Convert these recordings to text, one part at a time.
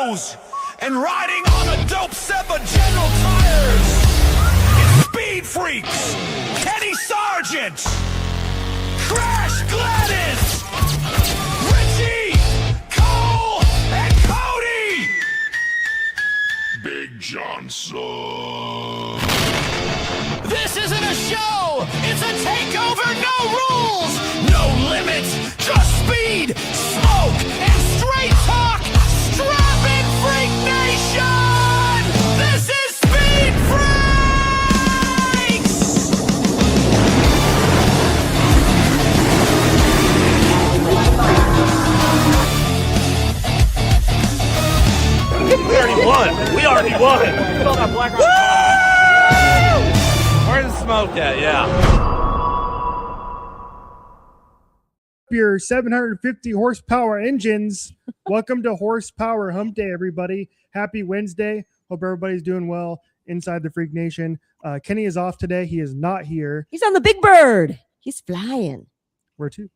nose and riding on a dope set of General Tires. It's Speed Freaks, Kenny Sargent, Crash Gladys, Richie, Cole, and Cody. Big Johnson. This isn't a show, it's a takeover, no rules, no limits, just speed, smoke, and straight talk. Strap in, Freak Nation! This is Speed Freaks! We already won. Where's the smoke at? Yeah. Your 750 horsepower engines. Welcome to Horsepower Hump Day, everybody. Happy Wednesday. Hope everybody's doing well inside the Freak Nation. Kenny is off today. He is not here. He's on the Big Bird. He's flying. Where to?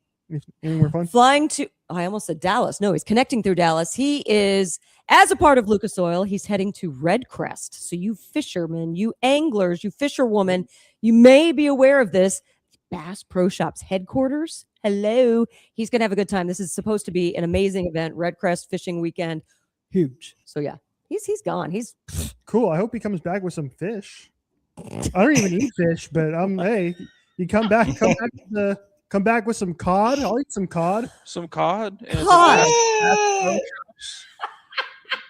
Anywhere fun? Flying to, I almost said Dallas. No, he's connecting through Dallas. He is, as a part of Lucas Oil, he's heading to Red Crest. So you fishermen, you anglers, you fisherwomen, you may be aware of this. Bass Pro Shops headquarters. Hello. He's going to have a good time. This is supposed to be an amazing event. Red Crest fishing weekend. Huge. So yeah, he's gone. He's cool. I hope he comes back with some fish. I don't even eat fish, but hey, you come back with some cod. I'll eat some cod. Some cod. And Cod.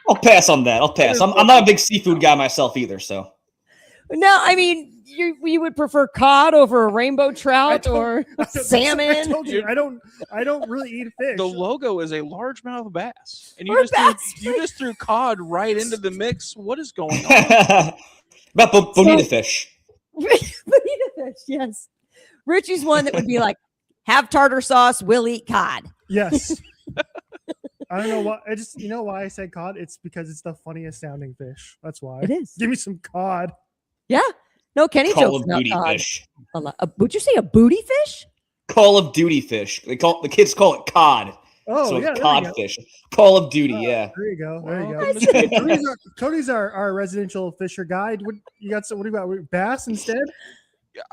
I'll pass on that. I'll pass. I'm not a big seafood guy myself either, so. No, I mean, you would prefer cod over a rainbow trout or salmon. I told you, I don't really eat fish. the logo is a largemouth bass, and Or you just threw cod right into the mix. What is going on? About bonita fish. Bonita fish, yes. Richie's one that would be like, have tartar sauce, we'll eat cod. Yes. I don't know why. You know why I said cod? It's because it's the funniest sounding fish. That's why. It is. Give me some cod. Yeah. No, Kenny Call jokes of about Duty cod. fish. Would you say a booty fish? Call of Duty fish. The kids call it cod. Oh, so yeah. it's codfish. Call of Duty, yeah. There you go. There you Well, go. Cody's our residential fisher guide. What do you got? Bass instead?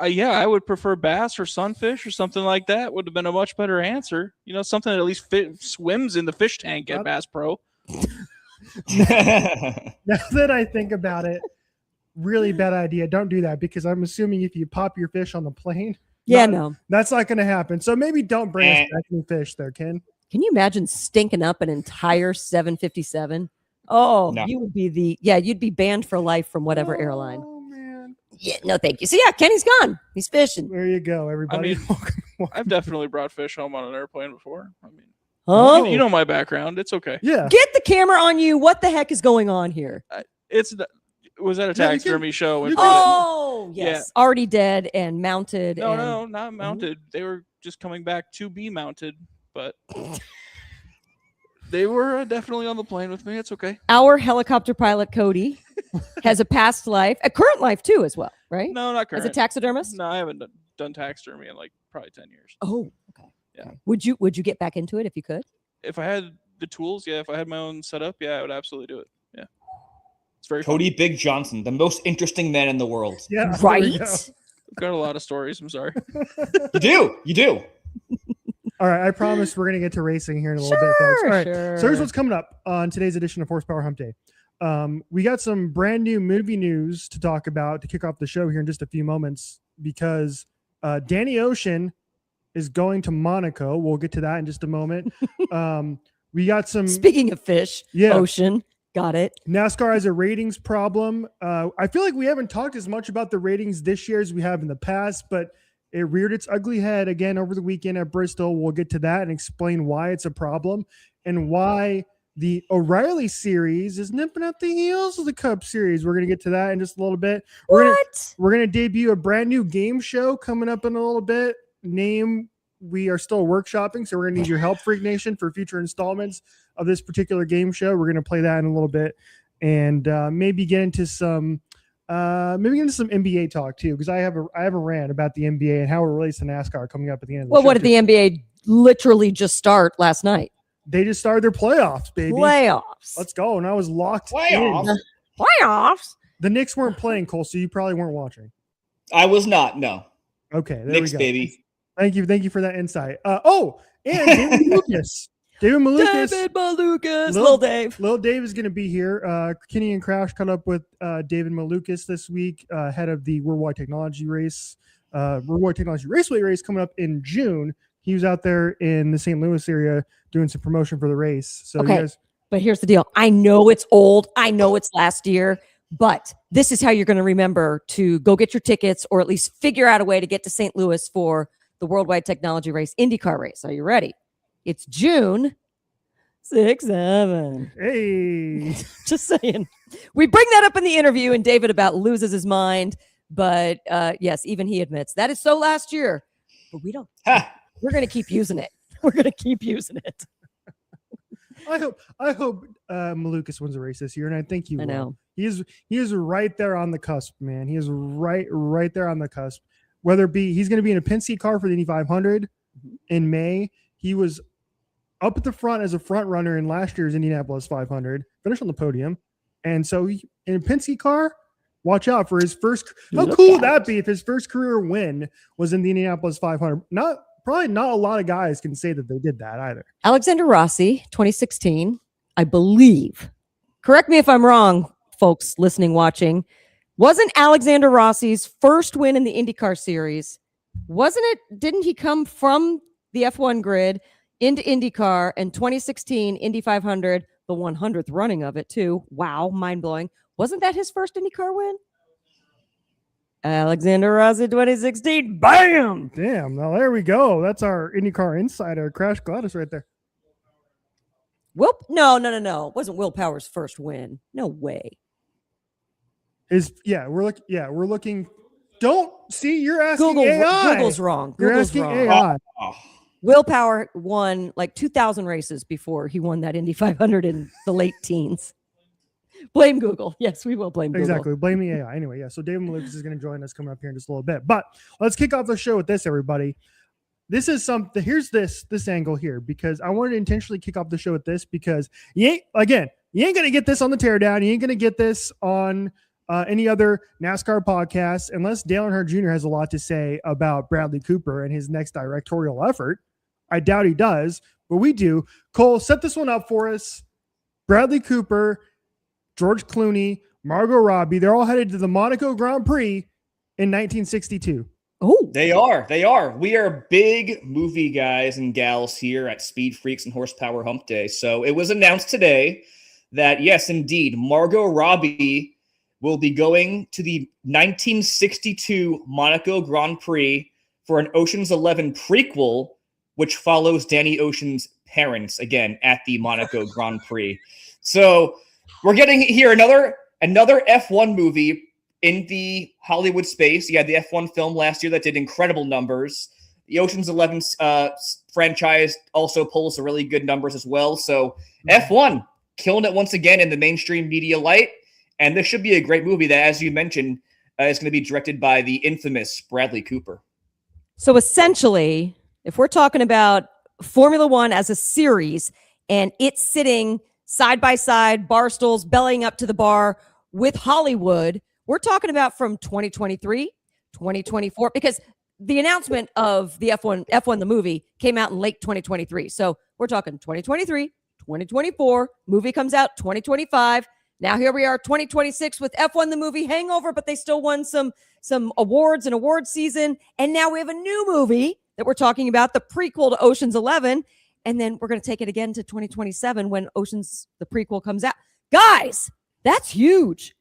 Yeah, I would prefer bass or sunfish or something like that. Would have been a much better answer. You know, something that at least swims in the fish tank at Bass Pro. Now that I think about it, really bad idea. Don't do that because I'm assuming if you pop your fish on the plane, No. that's not going to happen. So maybe don't bring us back any fish there, Ken. Can you imagine stinking up an entire 757? Oh, No. you would be you'd be banned for life from whatever airline. Oh man. Yeah, no, thank you. So yeah, Kenny's gone. He's fishing. There you go, everybody. I've definitely brought fish home on an airplane before. I mean, Oh, you know my background. It's okay. Yeah. get the camera on you. What the heck is going on here? It was at a taxidermy show. And Oh, yes. Already dead and mounted. no, not mounted. They were just coming back to be mounted, but they were definitely on the plane with me. It's okay. Our helicopter pilot, Cody, has a past life, a current life too, as well, right? No, not current. As a taxidermist? No, I haven't done taxidermy in like probably 10 years. Oh, okay. Yeah. Okay. Would you get back into it if you could? If I had the tools, yeah. If I had my own setup, yeah, I would absolutely do it. Yeah. It's very Cody Big Johnson, the most interesting man in the world. Yeah. there Right. we go. I've got a lot of stories. I'm sorry. You do. All right. I promise we're going to get to racing here in a little bit, folks. All right. Sure. So here's what's coming up on today's edition of Horsepower Hump Day. We got some brand new movie news to talk about to kick off the show here in just a few moments because Danny Ocean is going to Monaco. We'll get to that in just a moment. We got some. Speaking of fish, Yeah. ocean. Got it. NASCAR has a ratings problem. I feel like we haven't talked as much about the ratings this year as we have in the past, but it reared its ugly head again over the weekend at Bristol. We'll get to that and explain why it's a problem and why the O'Reilly series is nipping at the heels of the Cup series. We're going to get to that in just a little bit. We're going to debut a brand new game show coming up in a little bit. Name we are still workshopping, so we're going to need your help, Freak Nation, for future installments of this particular game show. We're going to play that in a little bit and maybe get into some NBA talk too, because I have a rant about the NBA and how it relates to NASCAR coming up at the end of the show. Well, what did the NBA literally just start last night? They just started their playoffs, baby. Playoffs. Let's go. And I was locked Playoffs? in. Playoffs. The Knicks weren't playing, Cole, so you probably weren't watching. I was not. No. Okay, there Knicks, we go. baby. Thank you for that insight. And David Malukas. David Malukas. Lil Dave is going to be here. Kenny and Crash caught up with David Malukas this week, head of the Worldwide Technology race, Worldwide Technology Raceway race coming up in June. He was out there in the St. Louis area doing some promotion for the race. So Okay. you guys, But here's the deal. I know it's old. I know it's last year, but this is how you're going to remember to go get your tickets or at least figure out a way to get to St. Louis for the Worldwide Technology Race IndyCar race. Are you ready? It's June 6, 7. hey, Just saying. We bring that up in the interview and David about loses his mind. But yes, even he admits that is so last year. But we don't. Ha! We're going to keep using it. We're going to keep using it. I hope Malukas wins a race this year, and I think he will. I know. He is right there on the cusp, man. He is right there on the cusp. Whether it be he's going to be in a Penske car for the Indy 500 in May. He was up at the front as a front runner in last year's Indianapolis 500, finished on the podium, and so in a Penske car. Watch out for his first. How cool would that be if his first career win was in the Indianapolis 500? Probably not a lot of guys can say that they did that either. Alexander Rossi, 2016, I believe. Correct me if I'm wrong, folks listening, watching. Wasn't Alexander Rossi's first win in the IndyCar series? Wasn't it? Didn't he come from the F1 grid into IndyCar and 2016 Indy 500, the 100th running of it too? Wow, mind blowing. Wasn't that his first IndyCar win? Alexander Rossi, 2016. Bam! Damn. Now there we go. That's our IndyCar insider, Crash Gladys, right there. No. It wasn't Will Power's first win. No way. We're looking. Don't see. You're asking AI. Google's wrong. You're Google's asking wrong. AI. Oh. Will Power won like 2,000 races before he won that Indy 500 in the late teens. Blame Google. Yes, we will blame Google. Exactly. Blame the AI. Anyway, yeah. So David Malukas is going to join us coming up here in just a little bit. But let's kick off the show with this, everybody. This is something. Here's this angle here because I wanted to intentionally kick off the show with this because you ain't going to get this on the teardown. You ain't going to get this on any other NASCAR podcast unless Dale Earnhardt Jr. has a lot to say about Bradley Cooper and his next directorial effort. I doubt he does, but we do. Cole, set this one up for us. Bradley Cooper, George Clooney, Margot Robbie, they're all headed to the Monaco Grand Prix in 1962. Oh, They are. We are big movie guys and gals here at Speed Freaks and Horsepower Hump Day. So it was announced today that, yes, indeed, Margot Robbie will be going to the 1962 Monaco Grand Prix for an Ocean's 11 prequel, which follows Danny Ocean's parents, again, at the Monaco Grand Prix. So we're getting here another F1 movie in the Hollywood space. You had the F1 film last year that did incredible numbers. The Ocean's 11 franchise also pulls some really good numbers as well. So F1 killing it once again in the mainstream media light. And this should be a great movie that, as you mentioned, is going to be directed by the infamous Bradley Cooper. so essentially, if we're talking about Formula One as a series and it's sitting side by side, bar stools, bellying up to the bar with Hollywood, we're talking about from 2023, 2024, because the announcement of the F1 the movie came out in late 2023. So we're talking 2023, 2024, movie comes out 2025. Now here we are, 2026 with F1 the movie hangover, but they still won some awards and award season. And now we have a new movie that we're talking about, the prequel to Ocean's 11. And then we're going to take it again to 2027 when the prequel comes out. Guys, that's huge.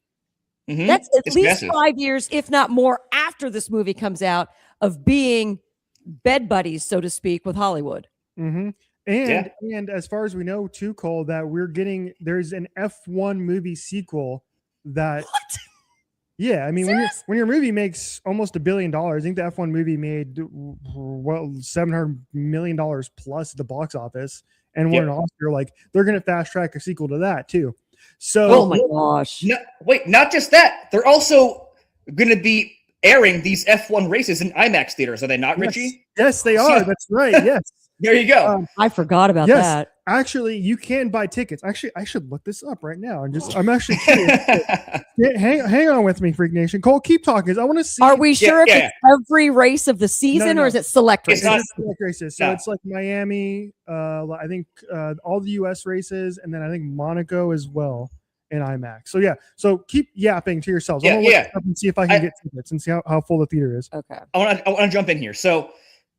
Mm-hmm. That's at least massive. 5 years, if not more, after this movie comes out of being bed buddies, so to speak, with Hollywood. Mm-hmm. And as far as we know, too, Cole, that there's an F1 movie sequel that. What? Yeah, I mean, Serious? when your movie makes almost $1 billion, I think the F1 movie made $700 million plus at the box office and won an Oscar. Like they're going to fast track a sequel to that too. So, Oh my gosh! No, wait, not just that. They're also going to be airing these F1 races in IMAX theaters. Are they not, Richie? Yes, they are. That's right. Yes. There you go. I forgot about yes. that. actually, you can buy tickets. Actually, I should look this up right now. I'm actually curious. hang on with me, Freak Nation. Cole, keep talking. 'Cause I want to see. Are we sure if it's every race of the season or is it select races? It's not select races. So it's like Miami, I think all the US races, and then I think Monaco as well in IMAX. So yeah, so keep yapping to yourselves. I'm gonna look up and see if I can get tickets and see how full the theater is. Okay. I want to jump in here. So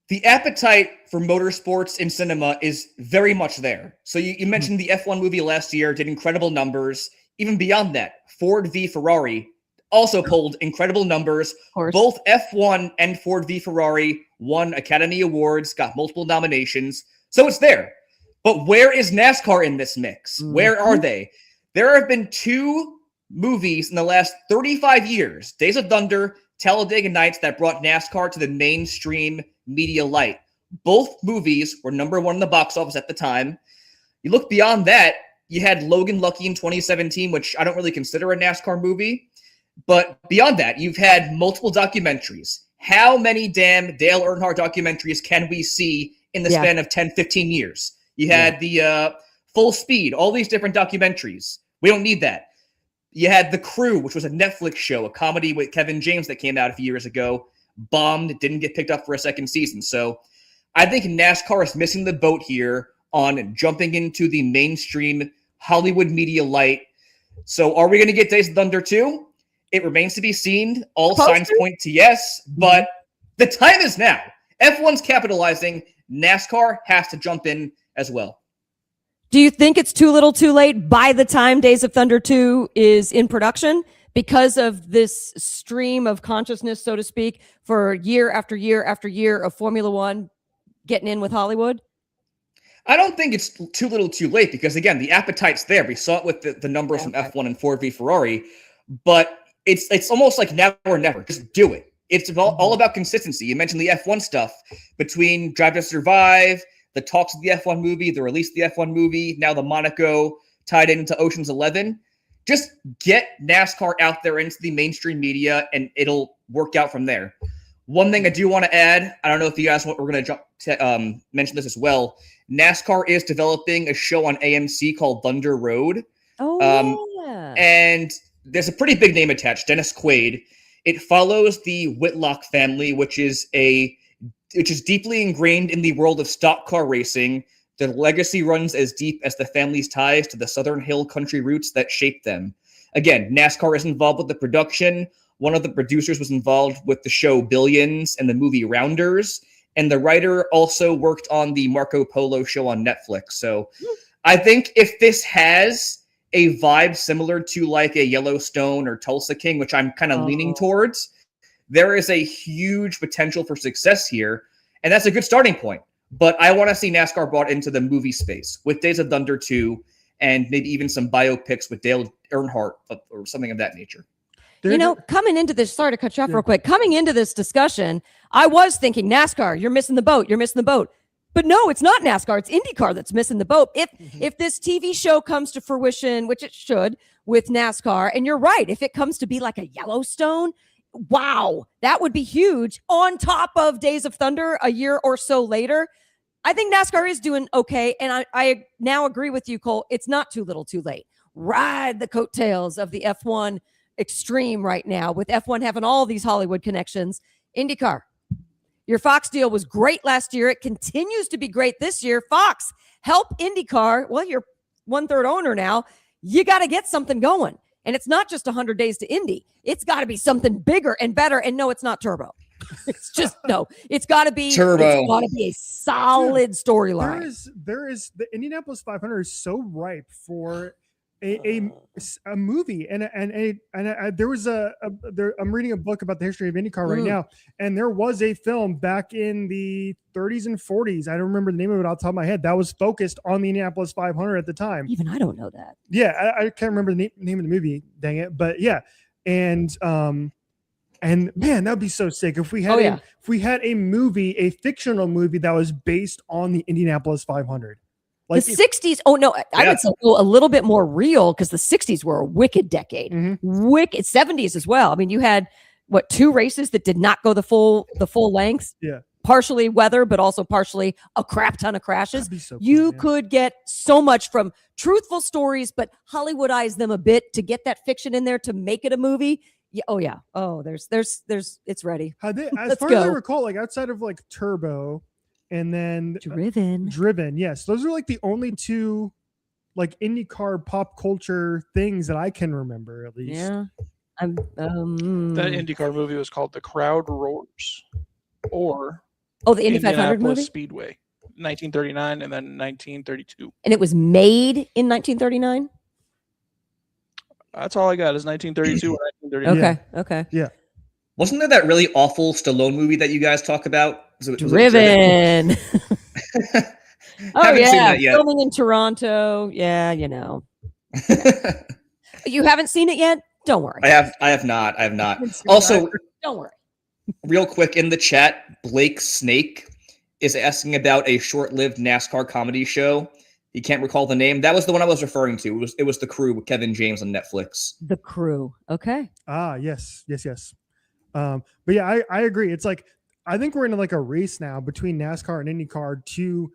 the appetite for motorsports in cinema is very much there. So you mentioned the F1 movie last year did incredible numbers. Even beyond that, Ford v Ferrari also pulled incredible numbers. Both F1 and Ford v Ferrari won Academy Awards, got multiple nominations. So it's there. But where is NASCAR in this mix? Where are they? There have been 2 movies in the last 35 years, Days of Thunder, Talladega Nights, that brought NASCAR to the mainstream media light. Both movies were #1 in the box office at the time. You look beyond that, you had Logan Lucky in 2017, which I don't really consider a NASCAR movie. But beyond that, you've had multiple documentaries. How many damn Dale Earnhardt documentaries can we see in the span of 10, 15 years? You had the Full Speed, all these different documentaries. We don't need that. You had The Crew, which was a Netflix show, a comedy with Kevin James that came out a few years ago. Bombed, didn't get picked up for a second season. So I think NASCAR is missing the boat here on jumping into the mainstream Hollywood media light. So are we going to get Days of Thunder 2? It remains to be seen. All signs point to yes, but the time is now. F1's capitalizing. NASCAR has to jump in as well. Do you think it's too little too late by the time Days of Thunder 2 is in production because of this stream of consciousness, so to speak, for year after year after year of Formula One getting in with Hollywood? I don't think it's too little too late because, again, the appetite's there. We saw it with the numbers from F1 and Ford v Ferrari, but it's almost like now or never. Just do it. It's all about consistency. You mentioned the F1 stuff between Drive to Survive, the talks of the F1 movie, the release of the F1 movie, now the Monaco tied into Ocean's 11. Just get NASCAR out there into the mainstream media, and it'll work out from there. One thing I do want to add, I don't know if you guys we're going to mention this as well. NASCAR is developing a show on AMC called Thunder Road. And there's a pretty big name attached, Dennis Quaid. It follows the Whitlock family, which is deeply ingrained in the world of stock car racing. The legacy runs as deep as the family's ties to the Southern Hill country roots that shaped them. Again, NASCAR is involved with the production. One of the producers was involved with the show Billions and the movie Rounders. And the writer also worked on the Marco Polo show on Netflix. So I think if this has a vibe similar to like a Yellowstone or Tulsa King, which I'm kind of leaning towards, there is a huge potential for success here. And that's a good starting point. But I want to see NASCAR brought into the movie space with Days of Thunder 2 and maybe even some biopics with Dale Earnhardt or something of that nature. Coming into this, sorry to cut you off real quick. Coming into this discussion, I was thinking NASCAR, you're missing the boat. You're missing the boat. But no, it's not NASCAR. It's IndyCar that's missing the boat. If this TV show comes to fruition, which it should, with NASCAR, and you're right, if it comes to be like a Yellowstone, wow, that would be huge. On top of Days of Thunder a year or so later, I think NASCAR is doing okay. And I now agree with you, Cole. It's not too little too late. Ride the coattails of the F1 extreme right now, with F1 having all these Hollywood connections. IndyCar, your Fox deal was great last year. It continues to be great this year. Fox, help IndyCar. Well, you're 1/3 owner now. You got to get something going. And it's not just 100 days to Indy. It's got to be something bigger and better. And no, it's not turbo. It's just, no, it's got to be turbo. It's got to be a solid storyline. There is the Indianapolis 500 is so ripe for a movie, and there was I'm reading a book about the history of IndyCar right now, and there was a film back in the 30s and 40s. I don't remember the name of it off the top of my head. That was focused on the Indianapolis 500 at the time. Even I don't know that. Yeah, I can't remember the name of the movie. Dang it! But yeah, and man, that'd be so sick if we had a movie, a fictional movie that was based on the Indianapolis 500. Like the 60s. Oh no, I would say a little bit more real, because the 60s were a wicked decade. Wicked 70s as well. I mean, you had 2 races that did not go the full length. Yeah. partially weather, but also partially a crap ton of crashes. That'd be so cool, You man. could get so much from truthful stories, but Hollywoodize them a bit to get that fiction in there to make it a movie. Yeah. Oh yeah. Oh, there's it's ready. As Let's far as I go. recall, like outside of like Turbo and then Driven. yes, those are like the only two like IndyCar pop culture things that I can remember at least. Yeah. I'm That IndyCar movie was called The Crowd Roars, or the Indy 500 Indianapolis movie, Speedway, 1939 and then 1932. and it was made in 1939. That's all I got is 1932 or 1939. Okay. Wasn't there that really awful Stallone movie that you guys talk about? Was it Driven. Oh Haven't seen yeah, that yet. filming in Toronto. Yeah, you know. You haven't seen it yet? Don't worry. I have not. Also, Don't worry. real quick in the chat, Blake Snake is asking about a short-lived NASCAR comedy show. He can't recall the name. That was the one I was referring to. It was The Crew with Kevin James on Netflix. The Crew. Okay. Yes. But yeah, I agree. It's like I think we're in like a race now between NASCAR and IndyCar to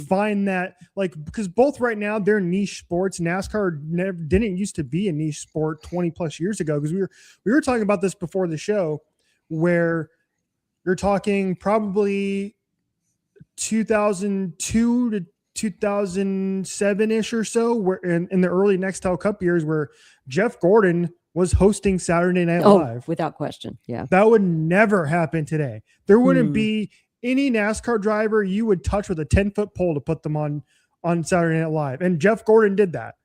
find that, like, because both right now they're niche sports. NASCAR didn't used to be a niche sport 20 plus years ago, because we were talking about this before the show, where you're talking probably 2002 to 2007-ish or so, where in the early Nextel Cup years, where Jeff Gordon was hosting Saturday Night Live. Without question. Yeah. That would never happen today. There wouldn't be any NASCAR driver you would touch with a 10-foot pole to put them on Saturday Night Live. And Jeff Gordon did that.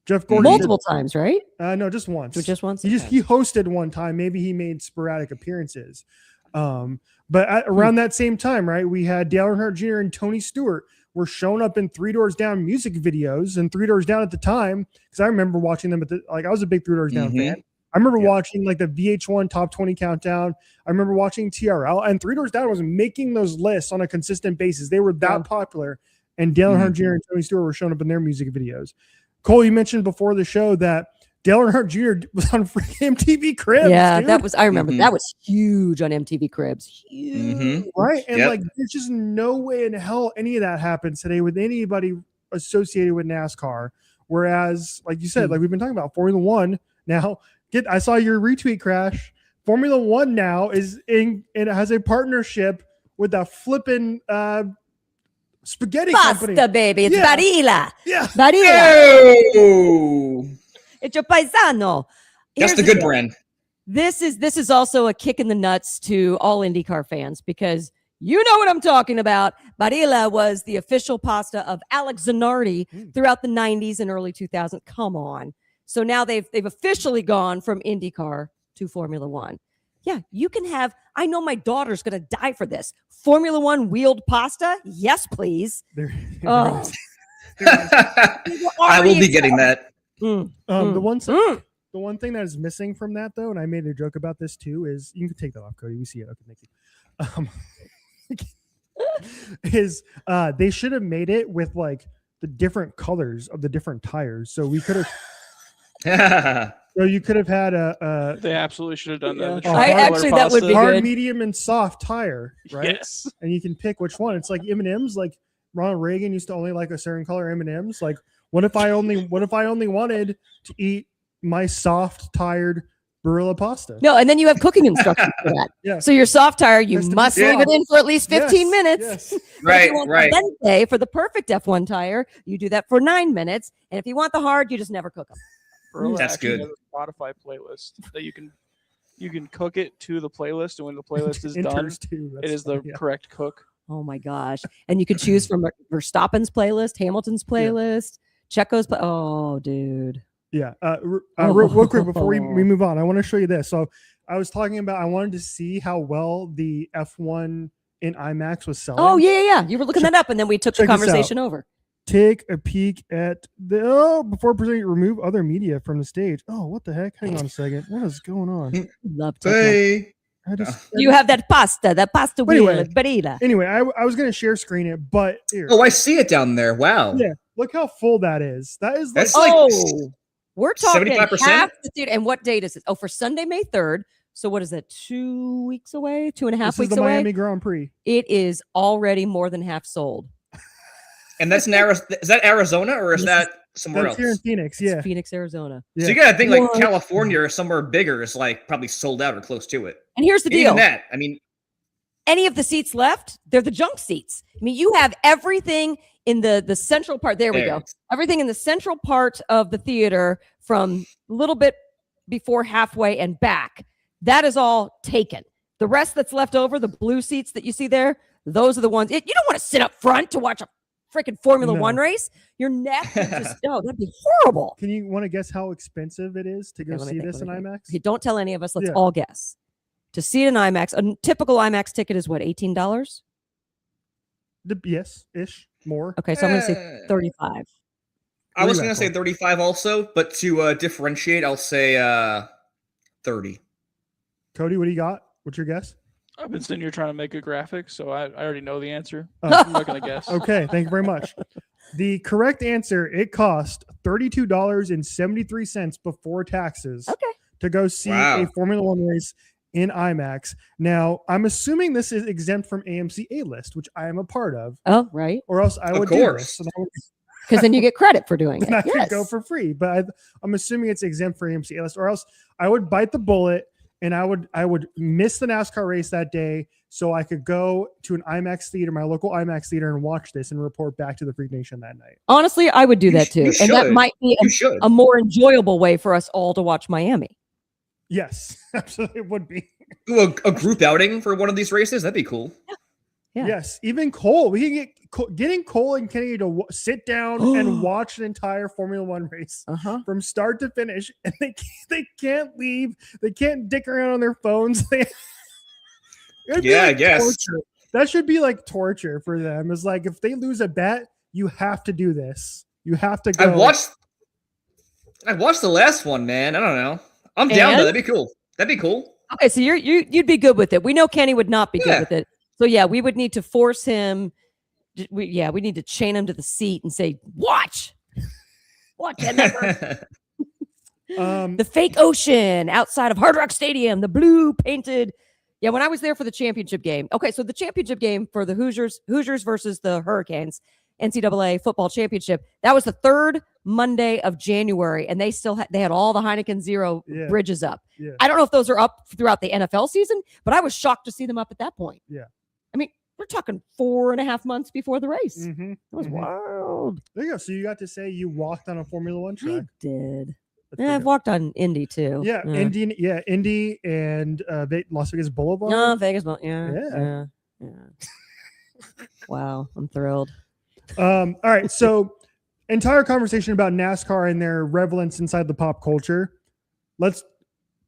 Jeff Gordon Multiple times, right? No, just once. Just once. He hosted one time. Maybe he made sporadic appearances. But around that same time, right, we had Dale Earnhardt Jr. and Tony Stewart were shown up in Three Doors Down music videos, and Three Doors Down at the time, because I remember watching them I was a big Three Doors Down fan. I remember watching like the VH1 Top 20 Countdown. I remember watching TRL, and Three Doors Down was making those lists on a consistent basis. They were that popular, and Dale Earnhardt Jr. and Tony Stewart were showing up in their music videos. Cole, you mentioned before the show that Dale Earnhardt Jr. was on freaking MTV Cribs. Yeah, dude. I remember that was huge on MTV Cribs. Huge. Right. And like, there's just no way in hell any of that happens today with anybody associated with NASCAR. Whereas, like you said, like we've been talking about Formula One now. I saw your retweet, Crash. Formula One now it has a partnership with a flipping spaghetti company. Pasta, baby. It's Barilla. Yeah. Barilla. Oh, It's your paisano. that's the good brand. This is also a kick in the nuts to all IndyCar fans, because you know what I'm talking about. Barilla was the official pasta of Alex Zanardi throughout the 90s and early 2000s. Come on. So now they've officially gone from IndyCar to Formula One. Yeah, you can have, I know my daughter's going to die for this. Formula One wheeled pasta? Yes, please. I will be getting that. The one thing that is missing from that, though, and I made a joke about this too, is you can take that off, Cody. We see it. Okay, thank you. Is they should have made it with like the different colors of the different tires, so we could have. So you could have had They absolutely should have done that. That would be hard, good. medium, and soft tire, right? Yes. And you can pick which one. It's like M&Ms. Like Ronald Reagan used to only like a certain color M&Ms. Like, what if I only wanted to eat my soft tired Barilla pasta? No, and then you have cooking instructions for that. Yeah. So your soft tire, you Has to be must leave it soft. in for at least 15 minutes. Yes. But Right, if you want right. the Vente for the perfect F1 tire, you do that for 9 minutes. And if you want the hard, you just never cook them. Barilla That's actually good. has a Spotify playlist that you can cook it to the playlist, and when the playlist is done, Enters too. it That's is the funny, yeah. correct cook. Oh my gosh. And you could choose from Verstappen's playlist, Hamilton's playlist, Checo's oh, dude. Yeah. Real quick before we move on, I want to show you this. So I was talking about, I wanted to see how well the F1 in IMAX was selling. Oh, yeah. You were looking that up, and then we took the check this conversation over. Take a peek at before presenting, remove other media from the stage. Oh, what the heck? Hang on a second. What is going on? Love to. Hey. You have that pasta wheel Anyway. at Barilla. Anyway, I was going to share screen it, but here. Oh, I see it down there. Wow. Yeah. Look how full that is. That is like, That's like We're talking 75%? half the theater. And what date is it? Oh, for Sunday, May 3rd. So what is that? 2 weeks away? 2.5 This is weeks the away? Miami Grand Prix. It is already more than half sold. And that's in Arizona. Is that Arizona or is This that somewhere That's else? here in Phoenix. It's Yeah. Phoenix, Arizona. Yeah. So you gotta think like What? California or somewhere bigger is like probably sold out or close to it. And here's the And deal. even that, I mean, Any of the seats left, they're the junk seats. I mean, you have everything in the central part. There we go. Everything in the central part of the theater from a little bit before halfway and back. That is all taken. The rest that's left over, the blue seats that you see there, those are the ones. You don't want to sit up front to watch a freaking Formula No. One race. Your neck would just, oh, that'd be horrible. Can you want to guess how expensive it is to go Okay, let me see think, this let in me think. IMAX? Okay, don't tell any of us. Let's Yeah. all guess. To see it in IMAX, a typical IMAX ticket is what, $18? Yes, ish, more. Okay, so I'm going to say 35. I was What do you gonna say got, 35 also, but to differentiate, I'll say 30. Cody, what do you got? What's your guess? I've been sitting here trying to make a graphic, so I already know the answer. Oh. I'm not gonna guess. Okay, thank you very much. The correct answer, it cost $32.73 before taxes Okay. to go see Wow. a Formula One race in IMAX. Now, I'm assuming this is exempt from AMC A-list, which I am a part of, Oh, right. or else I Of would do course. this. And I would, Because then you get credit for doing it. and I Yes. could go for free, but I'm assuming it's exempt for AMC A-list, or else I would bite the bullet and I would miss the NASCAR race that day so I could go to an IMAX theater, my local IMAX theater, and watch this and report back to the Freak Nation that night. Honestly, I would do You that sh- too. you And that should. might be You should. a more enjoyable way for us all to watch Miami. Yes, absolutely, it would be. Do a group outing for one of these races. That'd be cool. Yeah. Yes, even Cole. We can getting Cole and Kenny to sit down and watch an entire Formula One race Uh-huh. from start to finish, and they can't leave. They can't dick around on their phones. It'd be Yeah, I like guess. torture. That should be like torture for them. It's like if they lose a bet, you have to do this. You have to go. I watched the last one, man. I don't know. I'm down And? though. That'd be cool. That'd be cool. Okay, so you'd be good with it. We know Kenny would not be good Yeah. with it. So yeah, we would need to force him. We need to chain him to the seat and say, "Watch, and never." The fake ocean outside of Hard Rock Stadium, the blue painted. Yeah, when I was there for the championship game. Okay, so the championship game for the Hoosiers versus the Hurricanes, NCAA football championship. That was the third Monday of January, and they still they had all the Heineken Zero Yeah. bridges up. Yeah. I don't know if those are up throughout the NFL season, but I was shocked to see them up at that point. Yeah. I mean, we're talking 4.5 months before the race. Mhm, That was mhm. wild. There you go. So you got to say you walked on a Formula One I track. did. That's Yeah, I've pretty walked on Indy too. good. Yeah, Indy and Las Vegas Boulevard. No, Vegas. Yeah. Yeah. Yeah. Wow, I'm thrilled. All right, so entire conversation about NASCAR and their relevance inside the pop culture. Let's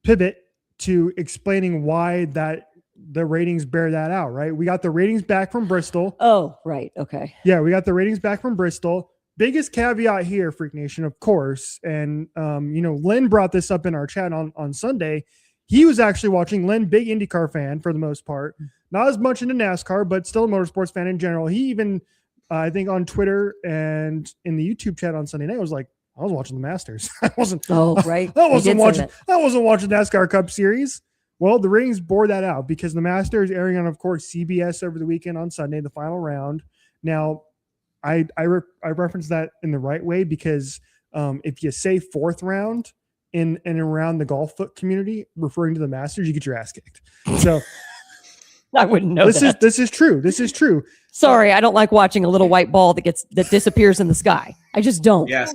pivot to explaining why the ratings bear that out, right? We got the ratings back from Bristol. Oh, right. Okay. Yeah, we got the ratings back from Bristol. Biggest caveat here, Freak Nation, of course, and Lynn brought this up in our chat on Sunday. He was actually watching. Lynn, big IndyCar fan for the most part, not as much into NASCAR, but still a motorsports fan in general. He even, I think, on Twitter and in the YouTube chat on Sunday night was like, "I was watching the Masters. I wasn't. Oh, right. I He wasn't did say watching. that. I wasn't watching NASCAR Cup Series." Well, the ratings bore that out because the Masters airing on, of course, CBS over the weekend on Sunday, the final round. Now, I reference that in the right way because if you say fourth round in and around the golf foot community, referring to the Masters, you get your ass kicked. So I wouldn't know this that. is true. This is true. Sorry, I don't like watching a little white ball that disappears in the sky. I just don't. Yes.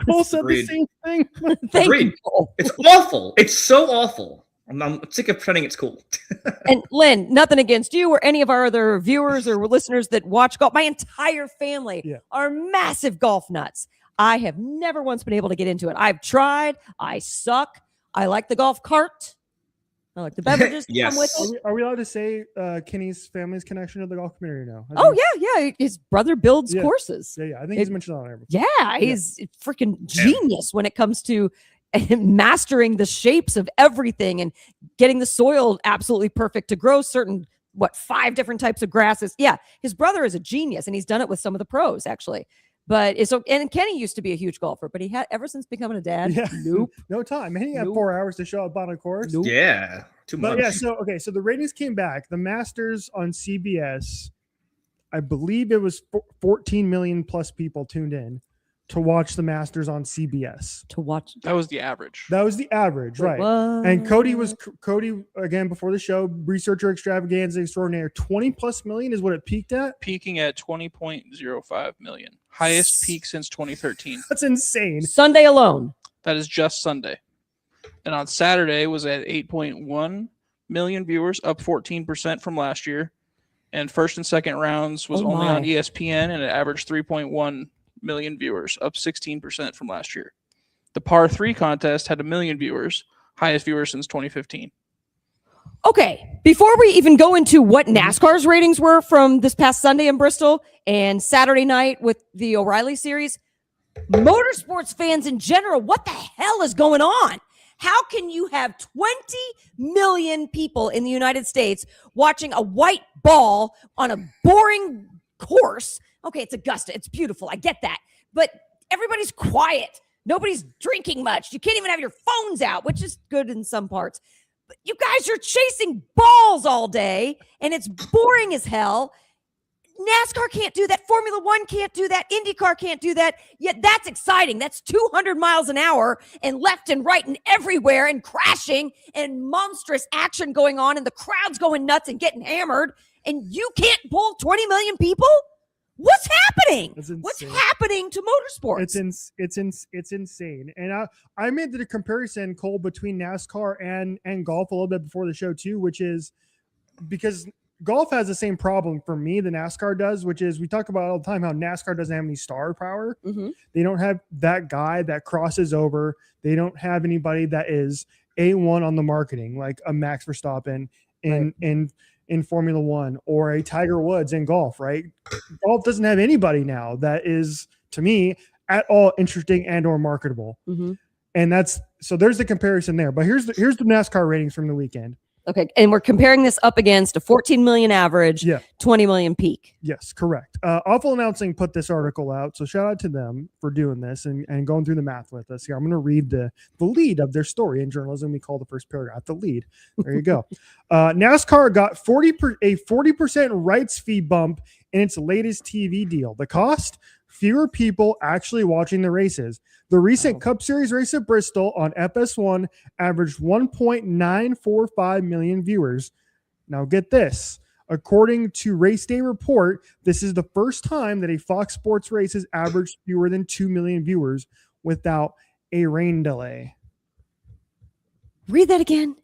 Cole said the Agreed. same thing. Thank you, Agreed. Cole. It's awful. It's so awful. I'm sick of pretending it's cool. And Lynn, nothing against you or any of our other viewers or listeners that watch golf. My entire family are massive golf nuts. I have never once been able to get into it. I've tried. I suck. I like the golf cart. I like the beverages that Yes. come with it. Are we allowed to say Kenny's family's connection to the golf community now? Oh, yeah. His brother builds Yeah. courses. Yeah. I think he's mentioned that on there. Yeah, he's freaking genius when it comes to mastering the shapes of everything and getting the soil absolutely perfect to grow certain 5 different types of grasses. Yeah, his brother is a genius and he's done it with some of the pros actually. But and Kenny used to be a huge golfer, but he had ever since becoming a dad. Yeah. Nope. No time. Man, he had Nope. 4 hours to show up on a course. Nope. Yeah. Too But much. yeah, so the ratings came back. The Masters on CBS, I believe it was 14 million plus people tuned in to watch the Masters on CBS. To watch. That was the average. That was the average, Wait, right? what? And Cody again before the show, researcher extravaganza extraordinaire. 20 plus million is what it peaked at. Peaking at 20.05 million. Highest peak since 2013. That's insane. Sunday alone. That is just Sunday. And on Saturday was at 8.1 million viewers, up 14% from last year. And first and second rounds was only on ESPN, and it averaged 3.1 million viewers, up 16% from last year. The par 3 contest had 1 million viewers, highest viewers since 2015. Okay, before we even go into what NASCAR's ratings were from this past Sunday in Bristol and Saturday night with the O'Reilly series, motorsports fans in general, what the hell is going on? How can you have 20 million people in the United States watching a white ball on a boring course? Okay, it's Augusta. It's beautiful. I get that. But everybody's quiet. Nobody's drinking much. You can't even have your phones out, which is good in some parts. But you guys are chasing balls all day, and it's boring as hell. NASCAR can't do that. Formula One can't do that. IndyCar can't do that. Yet that's exciting. That's 200 miles an hour and left and right and everywhere and crashing and monstrous action going on and the crowd's going nuts and getting hammered. And you can't pull 20 million people? What's happening? What's happening to motorsports? It's insane. And I made the comparison, Cole, between NASCAR and golf a little bit before the show too, which is because golf has the same problem for me that NASCAR does, which is we talk about all the time how NASCAR doesn't have any star power. Mm-hmm. They don't have that guy that crosses over. They don't have anybody that is A1 on the marketing, like a Max Verstappen in Formula One or a Tiger Woods in golf, right? Golf doesn't have anybody now that is, to me, at all interesting and or marketable. Mm-hmm. And so there's the comparison there. But here's the NASCAR ratings from the weekend. Okay, and we're comparing this up against a 14 million average, 20 million peak. Yes, correct. Awful Announcing put this article out, so shout out to them for doing this and going through the math with us. Here, I'm going to read the lead of their story. In journalism, we call the first paragraph the lead. There you go. NASCAR got a 40% rights fee bump in its latest TV deal. The cost? Fewer people actually watching the races. The recent Cup Series race at Bristol on FS1 averaged 1.945 million viewers. Now get this. According to Race Day Report, this is the first time that a Fox Sports race has averaged fewer than 2 million viewers without a rain delay. Read that again.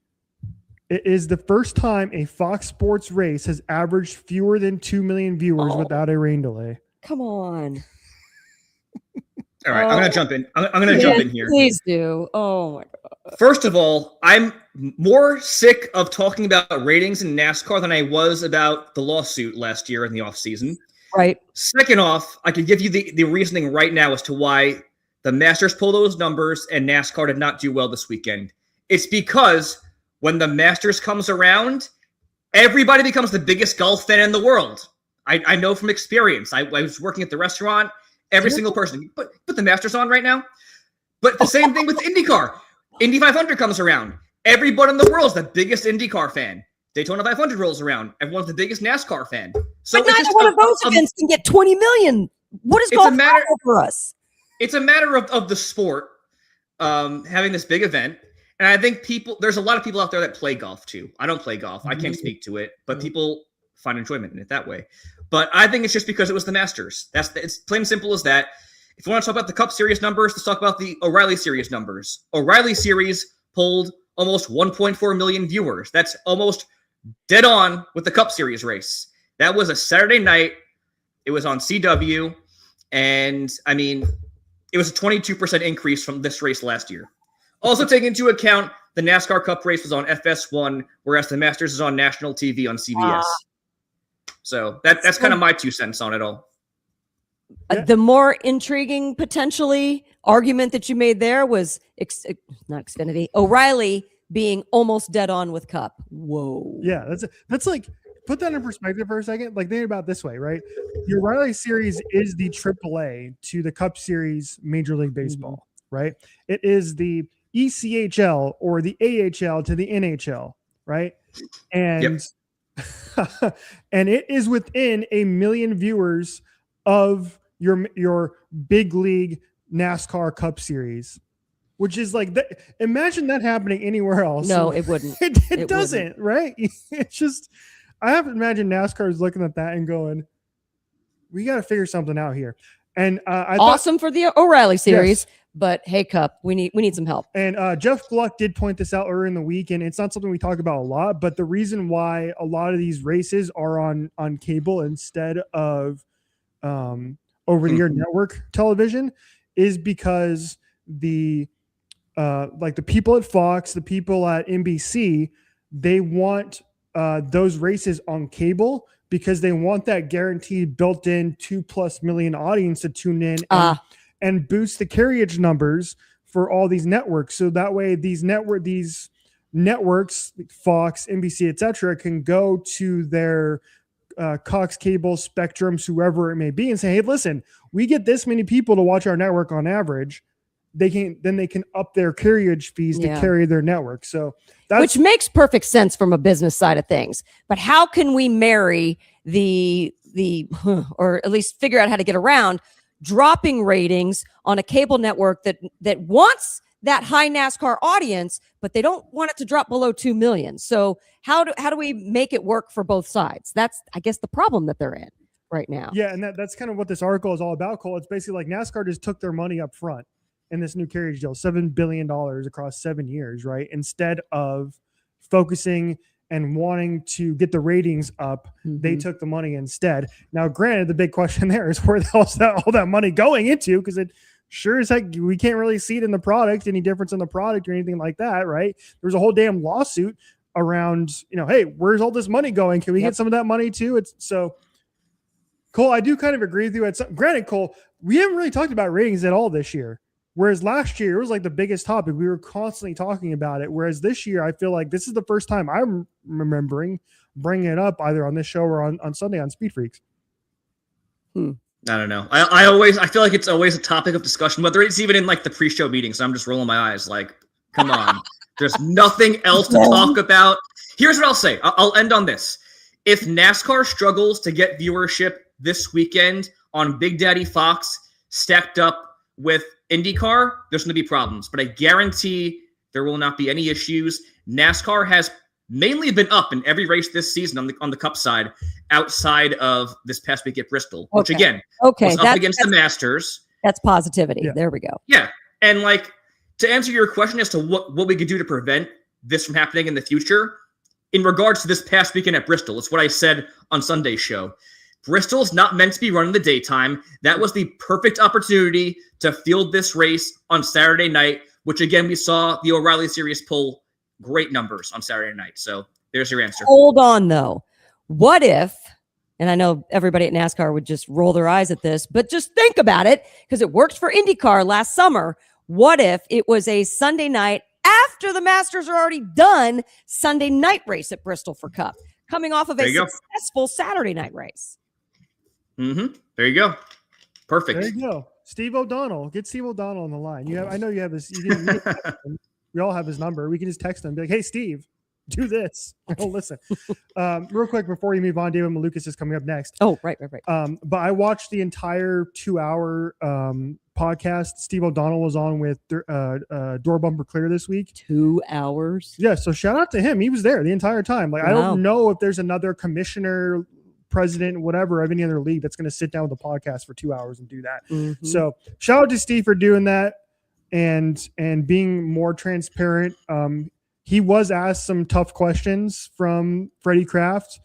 It is the first time a Fox Sports race has averaged fewer than 2 million viewers without a rain delay. Come on. All right, I'm going to jump in. I'm going to jump in here. Please do. Oh, my God. First of all, I'm more sick of talking about ratings in NASCAR than I was about the lawsuit last year in the offseason. Right. Second off, I could give you the reasoning right now as to why the Masters pulled those numbers and NASCAR did not do well this weekend. It's because when the Masters comes around, everybody becomes the biggest golf fan in the world. I know from experience. I was working at the restaurant. Every single person. Put the Masters on right now. But the same thing with IndyCar. Indy 500 comes around. Everybody in the world is the biggest IndyCar fan. Daytona 500 rolls around. Everyone's the biggest NASCAR fan. So but neither one of those events can get 20 million. What is golf for us? It's a matter of the sport having this big event. And I think there's a lot of people out there that play golf too. I don't play golf. I can't speak to it. But people find enjoyment in it that way. But I think it's just because it was the Masters. It's plain and simple as that. If you want to talk about the Cup Series numbers, let's talk about the O'Reilly Series numbers. O'Reilly Series pulled almost 1.4 million viewers. That's almost dead on with the Cup Series race. That was a Saturday night. It was on CW. And, I mean, it was a 22% increase from this race last year. Also take into account the NASCAR Cup race was on FS1, whereas the Masters is on national TV on CBS. So that's kind of my 2 cents on it all. The more intriguing, potentially, argument that you made there was not Xfinity, O'Reilly being almost dead on with Cup. Whoa. Yeah, that's like, put that in perspective for a second. Like, think about it this way, right? The O'Reilly Series is the AAA to the Cup Series Major League Baseball, right? It is the ECHL or the AHL to the NHL. right? And and it is within 1 million viewers of your big league NASCAR Cup Series, which is like that. Imagine that happening anywhere else. No, it wouldn't. It doesn't, right? It's just, I have to imagine NASCAR is looking at that and going, we got to figure something out here. And I awesome for the O'Reilly series, but hey, Cup, we need some help. And Jeff Gluck did point this out earlier in the week, and it's not something we talk about a lot, but the reason why a lot of these races are on cable instead of over-the-air network television is because the like the people at Fox, the people at NBC, they want those races on cable because they want that guaranteed built-in 2+ million audience to tune in and boost the carriage numbers for all these networks. So that way these networks, Fox, NBC, etc., can go to their Cox Cable, Spectrums, whoever it may be, and say, hey, listen, we get this many people to watch our network on average. They can up their carriage fees to carry their network. So which makes perfect sense from a business side of things. But how can we marry the or at least figure out how to get around dropping ratings on a cable network that wants that high NASCAR audience, but they don't want it to drop below 2 million. So how do we make it work for both sides? That's, I guess, the problem that they're in right now. Yeah, and that's kind of what this article is all about, Cole. It's basically like NASCAR just took their money up front in this new carriage deal, $7 billion across 7 years, right? Instead of focusing and wanting to get the ratings up, they took the money instead. Now, granted, the big question there is where the hell is all that money going into? Because it sure as heck, we can't really see it in the product, any difference in the product or anything like that, right? There's a whole damn lawsuit around, hey, where's all this money going? Can we get some of that money too? It's so, Cole, I do kind of agree with you. Granted, Cole, we haven't really talked about ratings at all this year. Whereas last year, it was like the biggest topic. We were constantly talking about it. Whereas this year, I feel like this is the first time I'm remembering bringing it up either on this show or on Sunday on Speed Freaks. I don't know. I feel like it's always a topic of discussion, whether it's even in like the pre-show meetings. I'm just rolling my eyes like, come on. There's nothing else to talk about. Here's what I'll say. I'll end on this. If NASCAR struggles to get viewership this weekend on Big Daddy Fox stacked up with IndyCar, there's going to be problems, but I guarantee there will not be any issues. NASCAR has mainly been up in every race this season on the Cup side, outside of this past week at Bristol, which again was up against the Masters. That's positivity. Yeah. There we go. Yeah, and like to answer your question as to what we could do to prevent this from happening in the future, in regards to this past weekend at Bristol, it's what I said on Sunday's show. Bristol's not meant to be run in the daytime. That was the perfect opportunity to field this race on Saturday night, which again, we saw the O'Reilly series pull great numbers on Saturday night. So there's your answer. Hold on though. What if, and I know everybody at NASCAR would just roll their eyes at this, but just think about it because it worked for IndyCar last summer. What if it was a Sunday night after the Masters are already done, Sunday night race at Bristol for Cup, coming off of a successful Saturday night race? There you go. Perfect. There you go. Steve O'Donnell. Get Steve O'Donnell on the line. I know you have his. We all have his number. We can just text him and be like, "Hey, Steve, do this." Oh, listen. Real quick before you move on, David Malukas is coming up next. Oh, right. But I watched the entire 2-hour podcast Steve O'Donnell was on with Door Bumper Clear this week. 2 hours. Yeah. So shout out to him. He was there the entire time. Like, wow. I don't know if there's another commissioner, president, whatever, of any other league that's going to sit down with the podcast for 2 hours and do that. So shout out to Steve for doing that and being more transparent. He was asked some tough questions from Freddie Kraft,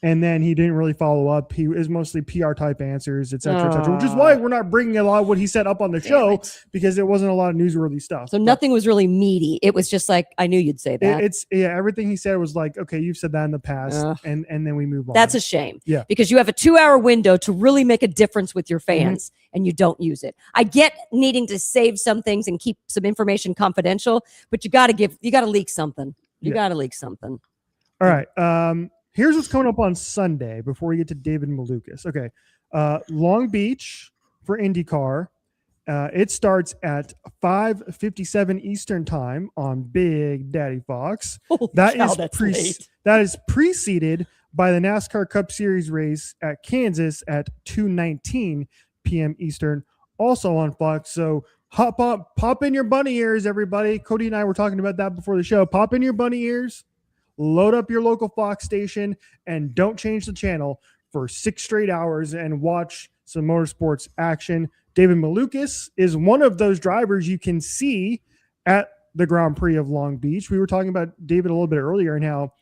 and then he didn't really follow up. He is mostly PR type answers, et cetera, which is why we're not bringing a lot of what he said up on the show because it wasn't a lot of newsworthy stuff. So nothing was really meaty. It was just like, I knew you'd say that. Everything he said was like, okay, you've said that in the past, and then we move on. That's a shame. Yeah. Because you have a 2-hour window to really make a difference with your fans and you don't use it. I get needing to save some things and keep some information confidential, but you got to leak something. You got to leak something. All right. Here's what's coming up on Sunday before we get to David Malukas. Okay. Long Beach for IndyCar It starts at 5:57 Eastern time on Big Daddy Fox. Holy That cow, is that's late. that is preceded by the NASCAR Cup Series race at Kansas at 2:19 p.m. Eastern, also on Fox. So pop in your bunny ears, everybody. Cody and I were talking about that before the show. Pop in your bunny ears, load up your local Fox station, and don't change the channel for 6 straight hours and watch some motorsports action. David Malukas is one of those drivers you can see at the Grand Prix of Long Beach. We were talking about David a little bit earlier and how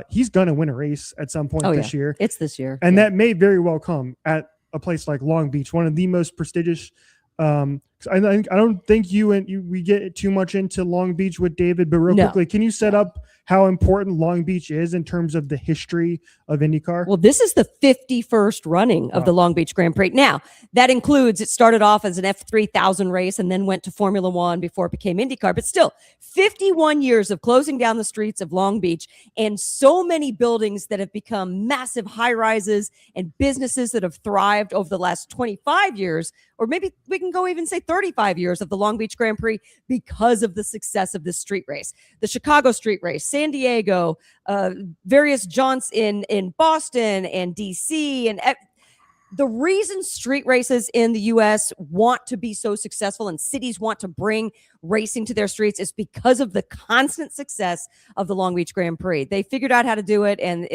he's going to win a race at some point this year. It's this year. And that may very well come at a place like Long Beach, one of the most prestigious. I don't think we get too much into Long Beach with David, but real quickly, can you set up how important Long Beach is in terms of the history of IndyCar? Well, this is the 51st running of the Long Beach Grand Prix. Now, that includes, it started off as an F3000 race and then went to Formula One before it became IndyCar. But still, 51 years of closing down the streets of Long Beach and so many buildings that have become massive high-rises and businesses that have thrived over the last 25 years, or maybe we can go even say 35 years of the Long Beach Grand Prix because of the success of this street race. The Chicago street race, San Diego, various jaunts in Boston and DC, and the reason street races in the U.S. want to be so successful and cities want to bring racing to their streets is because of the constant success of the Long Beach Grand Prix. They figured out how to do it, and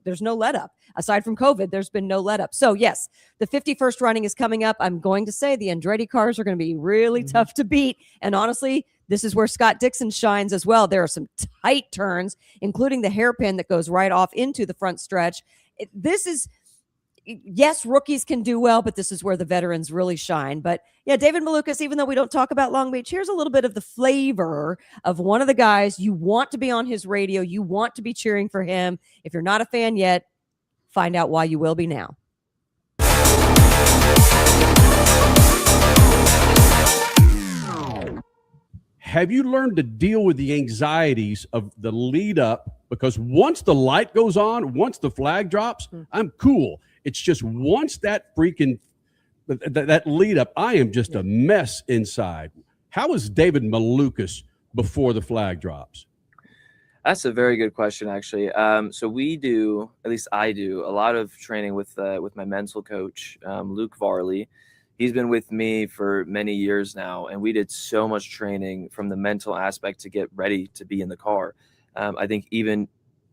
there's no let up. Aside from COVID, there's been no let up. So yes, the 51st running is coming up. I'm going to say the Andretti cars are going to be really tough to beat. And honestly, this is where Scott Dixon shines as well. There are some tight turns, including the hairpin that goes right off into the front stretch. Yes, rookies can do well, but this is where the veterans really shine. But yeah, David Malukas, even though we don't talk about Long Beach, here's a little bit of the flavor of one of the guys you want to be on his radio. You want to be cheering for him. If you're not a fan yet, find out why you will be now. Have you learned to deal with the anxieties of the lead up? Because once the light goes on, once the flag drops, I'm cool. It's just once that freaking that lead up, I am just a mess inside. How is David Malukas before the flag drops? That's a very good question, actually. So we do, at least I do, a lot of training with my mental coach, Luke Varley. He's been with me for many years now, and we did so much training from the mental aspect to get ready to be in the car. I think even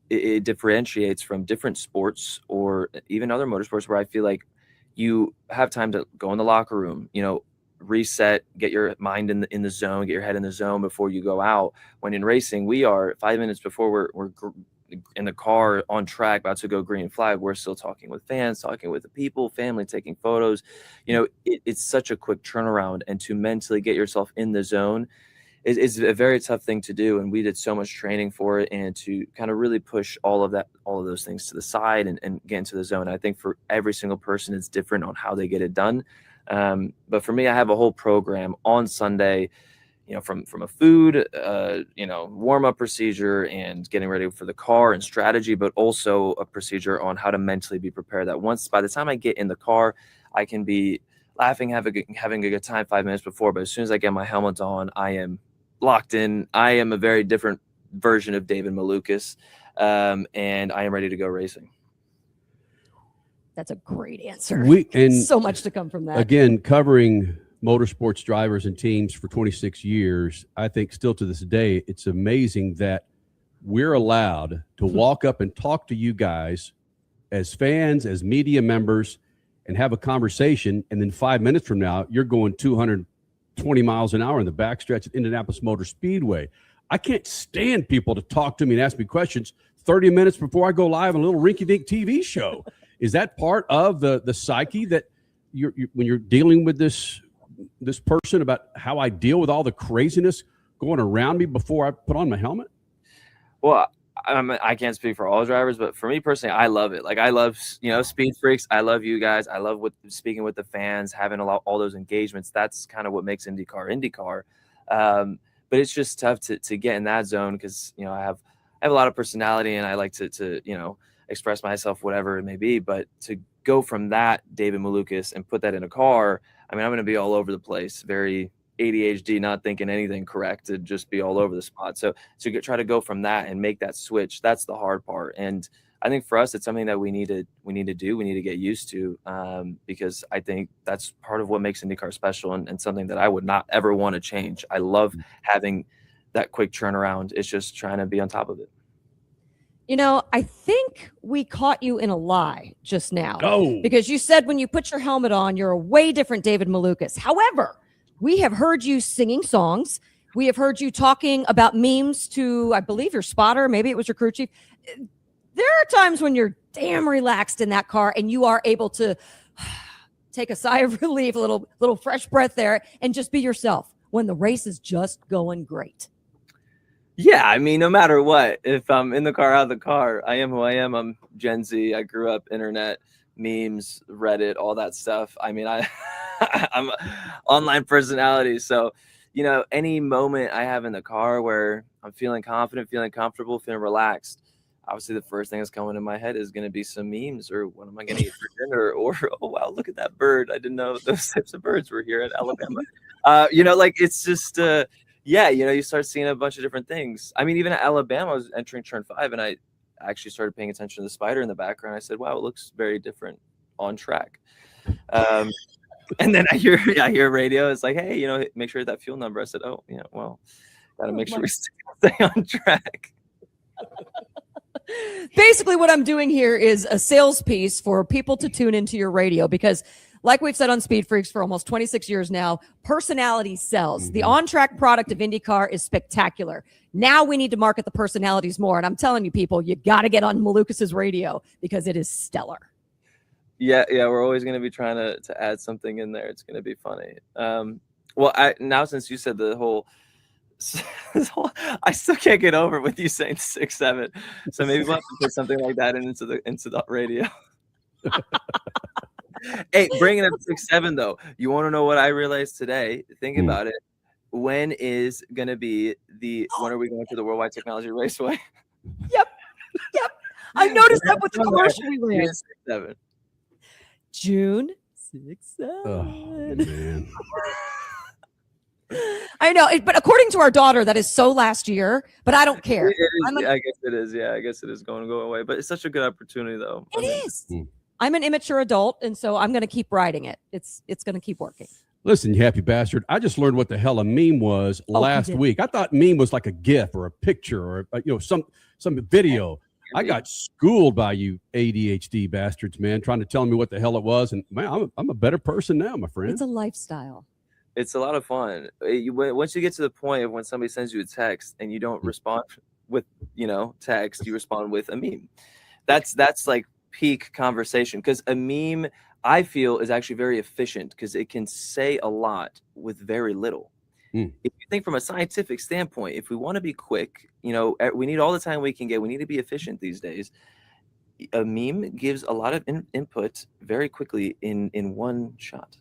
it differentiates from different sports or even other motorsports where I feel like you have time to go in the locker room, reset, get your mind in the zone, get your head in the zone before you go out. When in racing, we are 5 minutes before we're in the car on track about to go green flag, we're still talking with fans, talking with the people, family, taking photos. It's such a quick turnaround, and to mentally get yourself in the zone is a very tough thing to do. And we did so much training for it, and to kind of really push all of those things to the side and get into the zone. I think for every single person, it's different on how they get it done. But for me, I have a whole program on Sunday, from a food, warm-up procedure and getting ready for the car and strategy, but also a procedure on how to mentally be prepared that by the time I get in the car, I can be laughing, having a good time 5 minutes before. But as soon as I get my helmet on, I am locked in. I am a very different version of David Malukas, and I am ready to go racing. That's a great answer. So much to come from that. Again, covering motorsports drivers and teams for 26 years, I think still to this day, it's amazing that we're allowed to walk up and talk to you guys as fans, as media members, and have a conversation. And then 5 minutes from now, you're going 220 miles an hour in the backstretch at Indianapolis Motor Speedway. I can't stand people to talk to me and ask me questions 30 minutes before I go live on a little rinky-dink TV show. Is that part of the psyche that when you're dealing with this person, about how I deal with all the craziness going around me before I put on my helmet? Well, I can't speak for all drivers, but for me personally, I love it. Like, I love, Speed Freaks. I love you guys. I love speaking with the fans, having all those engagements. That's kind of what makes IndyCar. But it's just tough to get in that zone because, I have a lot of personality, and I like to express myself, whatever it may be. But to go from that David Malukas and put that in a car, I mean, I'm going to be all over the place, very ADHD, not thinking anything correct, to just be all over the spot. So to try to go from that and make that switch, that's the hard part. And I think for us, it's something that we need to do. We need to get used to, because I think that's part of what makes IndyCar special, and something that I would not ever want to change. I love having that quick turnaround. It's just trying to be on top of it. You know, I think we caught you in a lie just now. Oh. Because you said when you put your helmet on, you're a way different David Malukas. However, we have heard you singing songs. We have heard you talking about memes to, I believe, your spotter. Maybe it was your crew chief. There are times when you're damn relaxed in that car and you are able to take a sigh of relief, a little fresh breath there, and just be yourself when the race is just going great. Yeah, I mean, no matter what, if I'm in the car, out of the car, I am who I am. I'm Gen Z. I grew up internet, memes, Reddit, all that stuff. I mean, I'm an online personality. So, you know, any moment I have in the car where I'm feeling confident, feeling comfortable, feeling relaxed, obviously the first thing that's coming in my head is going to be some memes, or what am I going to eat for dinner, or, oh, wow, look at that bird. I didn't know those types of birds were here in Alabama. You know, like, it's just, yeah, you know, you start seeing a bunch of different things. I mean, even at Alabama, I was entering turn 5, and I actually started paying attention to the spider in the background. I said, wow, it looks very different on track. And then I hear radio. It's like, hey, you know, make sure that fuel number. I said, oh, yeah, well, got to make sure we stay on track. Basically, what I'm doing here is a sales piece for people to tune into your radio, because like we've said on Speed Freaks for almost 26 years now, personality sells. Mm-hmm. The on-track product of IndyCar is spectacular. Now we need to market the personalities more. And I'm telling you, people, you got to get on Malukas's radio because it is stellar. Yeah, we're always going to be trying to add something in there. It's going to be funny. Well, now since you said the whole, I still can't get over with you saying 6'7". So maybe we'll have to put something like that into the radio. Hey, bringing up 6'7" though, you want to know what I realized today? Think about it. When is going to be when are we going to the Worldwide Technology Raceway? Yep. I noticed that with the commercial we ran. 6'7". June 6th. Oh, man. I know, but according to our daughter, that is so last year, but I don't care. I guess it is. Yeah, I guess it is going to go away, but it's such a good opportunity though. It is. I'm an immature adult, and so I'm going to keep riding it. It's going to keep working. Listen, you happy bastard. I just learned what the hell a meme was last week. I thought meme was like a GIF or a picture or some video. I got schooled by you ADHD bastards, man, trying to tell me what the hell it was. And man, I'm a better person now, my friend. It's a lifestyle. It's a lot of fun. Once you get to the point of when somebody sends you a text and you don't respond with, text, you respond with a meme. That's like peak conversation, because a meme, I feel, is actually very efficient because it can say a lot with very little. If you think from a scientific standpoint, if we want to be quick, we need all the time we can get. We need to be efficient these days. A meme gives a lot of input very quickly in one shot.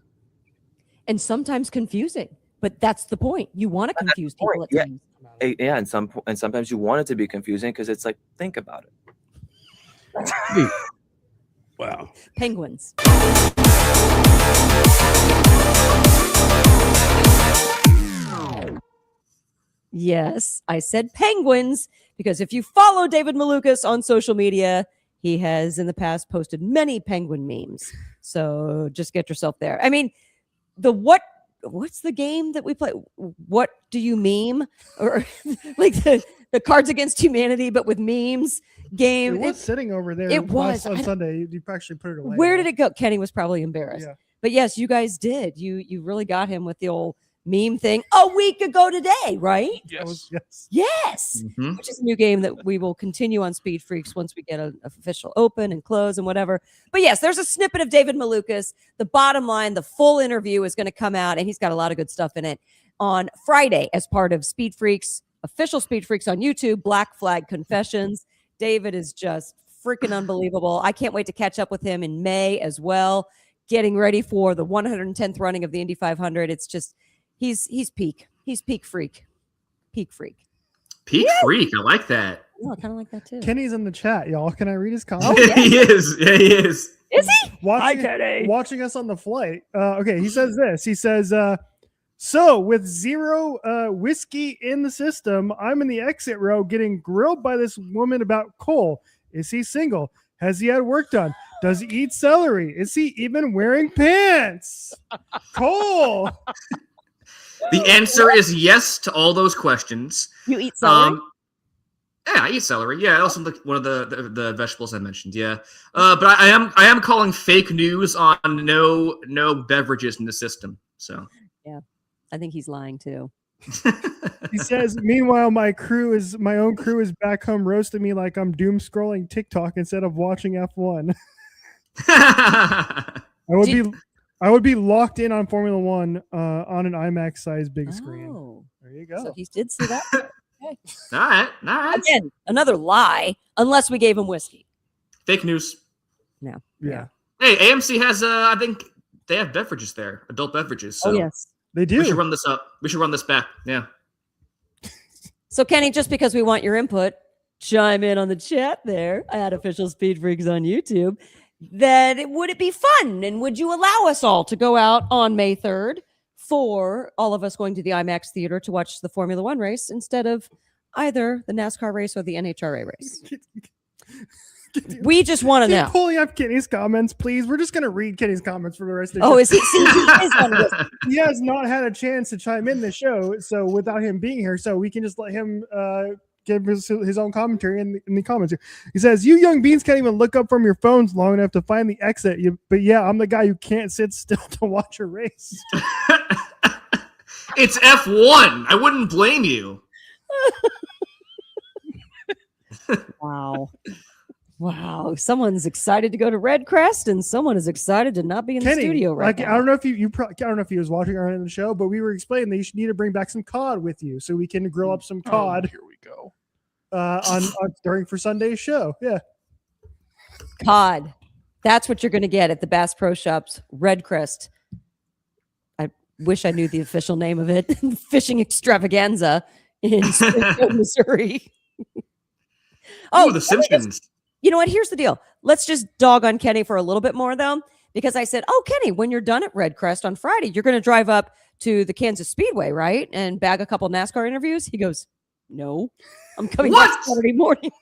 And sometimes confusing, but that's the point. You want to confuse people at times. Yeah, and sometimes you want it to be confusing because it's like, think about it. Wow. Penguins. Yes, I said penguins because if you follow David Malukas on social media, he has in the past posted many penguin memes. So just get yourself there. I mean, what's the game that we play? What do you meme? Or like the Cards Against Humanity, but with memes game. It was sitting over there. It was on Sunday. You actually put it away. Where did it go? Kenny was probably embarrassed. Yeah. But yes, you guys did. You really got him with the old meme thing a week ago today, right? Yes. Mm-hmm. Which is a new game that we will continue on Speed Freaks once we get an official open and close and whatever. But yes, there's a snippet of David Malukas. The bottom line, the full interview is going to come out, and he's got a lot of good stuff in it on Friday as part of Speed Freaks, official Speed Freaks on YouTube, Black Flag Confessions. David is just freaking unbelievable. I can't wait to catch up with him in May as well, getting ready for the 110th running of the Indy 500. It's just, he's peak. He's peak freak. Peak freak. Peak freak. I like that. Oh, I kind of like that too. Kenny's in the chat, y'all. Can I read his comment? Oh, yeah. He is. Yeah, he is. Is he? Watching us on the flight. Okay, he says this. He says, so with zero whiskey in the system, I'm in the exit row getting grilled by this woman about Cole. Is he single? Has he had work done? Does he eat celery? Is he even wearing pants? Cole. The answer is yes to all those questions. You eat celery? Yeah, I eat celery. Yeah, also one of the vegetables I mentioned. Yeah, but I am calling fake news on no beverages in the system. So Yeah, I think he's lying too. He says, meanwhile, my own crew is back home roasting me like I'm doom scrolling TikTok instead of watching F1. I would be locked in on Formula One on an IMAX size big screen. Oh, There you go. so he did see that. Okay. all right. Again, another lie, unless we gave him whiskey. Fake news. Yeah. Hey, AMC has I think they have beverages there, adult beverages. So Oh, yes. They do. we should run this up. We should run this back. Yeah. So, Kenny, just because we want your input, chime in on the chat there at Official Speed Freaks on YouTube. Would it be fun? And would you allow us all to go out on May 3rd for all of us going to the IMAX theater to watch the Formula One race instead of either the NASCAR race or the NHRA race? We just want to know. Pulling up Kenny's comments, please. We're just going to read Kenny's comments for the rest of the Oh, show. is he? See, he is on this. He has not had a chance to chime in the show, so without him being here, so we can just let him give his own commentary in the comments here. He says, you young beans can't even look up from your phones long enough to find the exit. But yeah, I'm the guy who can't sit still to watch a race. It's F1. I wouldn't blame you. Wow. Someone's excited to go to Red Crest and someone is excited to not be in Kenny, the studio right like, now. I don't know if I don't know if he was watching our end of the show, but we were explaining that you need to bring back some cod with you so we can grill up some cod. Here we go. On during for Sunday's show. Yeah. Cod. That's what you're going to get at the Bass Pro Shops, Red Crest. I wish I knew the official name of it. Fishing extravaganza in Springfield, Missouri. Oh, the Simpsons. You know what? Here's the deal. Let's just dog on Kenny for a little bit more, though, because I said, oh, Kenny, when you're done at Red Crest on Friday, you're going to drive up to the Kansas Speedway, right? And bag a couple NASCAR interviews. He goes, no, I'm coming back Saturday morning.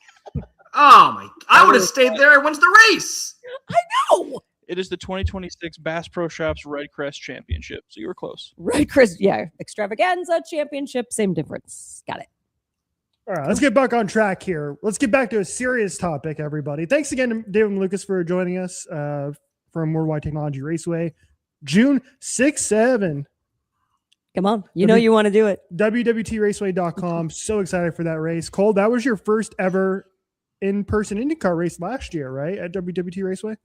Oh, my. I would have stayed there. When's the race? I know. It is the 2026 Bass Pro Shops Red Crest Championship. So you were close. Red Crest, yeah. Extravaganza championship, same difference. Got it. All right, let's get back on track here. Let's get back to a serious topic, everybody. Thanks again to David Malukas for joining us from Worldwide Technology Raceway. June 6, 7. Come on. You know you want to do it. WWTRaceway.com. So excited for that race. Cole, that was your first ever in-person IndyCar race last year, right? At WWT Raceway?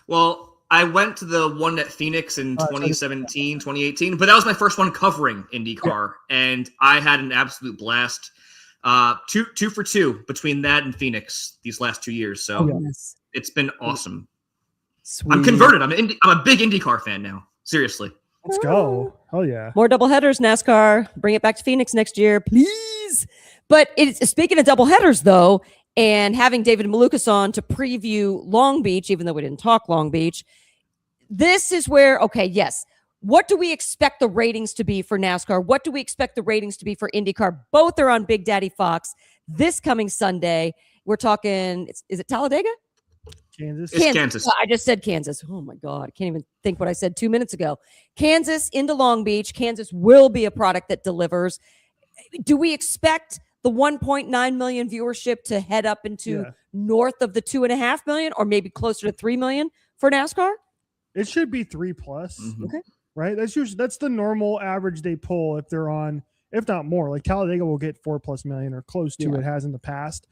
Well, I went to the one at Phoenix in 2017, 2018, but that was my first one covering IndyCar, and I had an absolute blast. Two for two between that and Phoenix these last 2 years. So it's been awesome. Sweet. I'm converted. I'm a big IndyCar fan now. Seriously. Let's go. Hell yeah. More double headers, NASCAR. Bring it back to Phoenix next year, please. But speaking of double headers, though, and having David Malukas on to preview Long Beach, even though we didn't talk Long Beach, this is where, okay, yes. What do we expect the ratings to be for NASCAR? What do we expect the ratings to be for IndyCar? Both are on Big Daddy Fox this coming Sunday. We're talking, is it Talladega? Kansas. It's Kansas. I just said Kansas. Oh my God. I can't even think what I said 2 minutes ago. Kansas into Long Beach. Kansas will be a product that delivers. Do we expect the 1.9 million viewership to head up into north of the 2.5 million or maybe closer to 3 million for NASCAR? It should be 3+. Okay. Right? That's the normal average they pull if they're on, if not more. Like Talladega will get 4+ million or close to it has in the past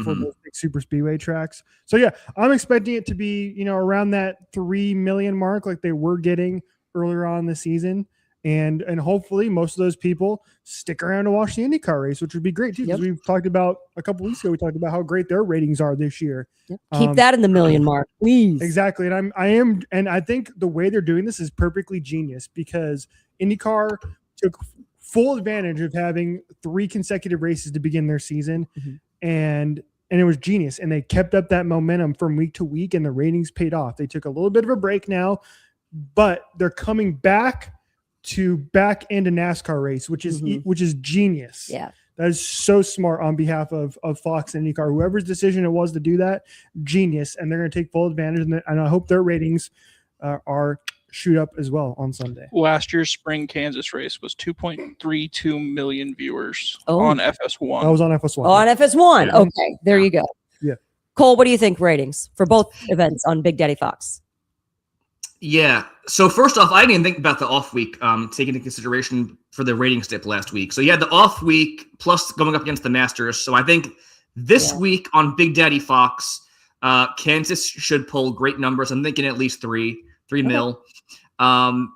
for those big super speedway tracks. So yeah, I'm expecting it to be, around that 3 million mark like they were getting earlier on in the season. And hopefully most of those people stick around to watch the IndyCar race, which would be great too. Because we've talked about a couple weeks ago, we talked about how great their ratings are this year. Yep. Keep that in the million mark, please. Exactly. And I think the way they're doing this is perfectly genius because IndyCar took full advantage of having 3 consecutive races to begin their season. Mhm. And it was genius. And they kept up that momentum from week to week, and the ratings paid off. They took a little bit of a break now, but they're coming back into NASCAR race, which is genius. Yeah. That is so smart on behalf of Fox and IndyCar. Whoever's decision it was to do that, genius. And they're going to take full advantage. And I hope their ratings are shoot up as well on Sunday. Last year's spring Kansas race was 2.32 million viewers Oh. on FS1. That was on FS1. Oh, on FS1. Yeah. Okay, there you go. Yeah. Cole, what do you think ratings for both events on Big Daddy Fox? Yeah. So first off, I didn't even think about the off week, taking into consideration for the ratings dip last week. So you had the off week plus going up against the Masters. So I think this week on Big Daddy Fox, Kansas should pull great numbers. I'm thinking at least 3 mil. But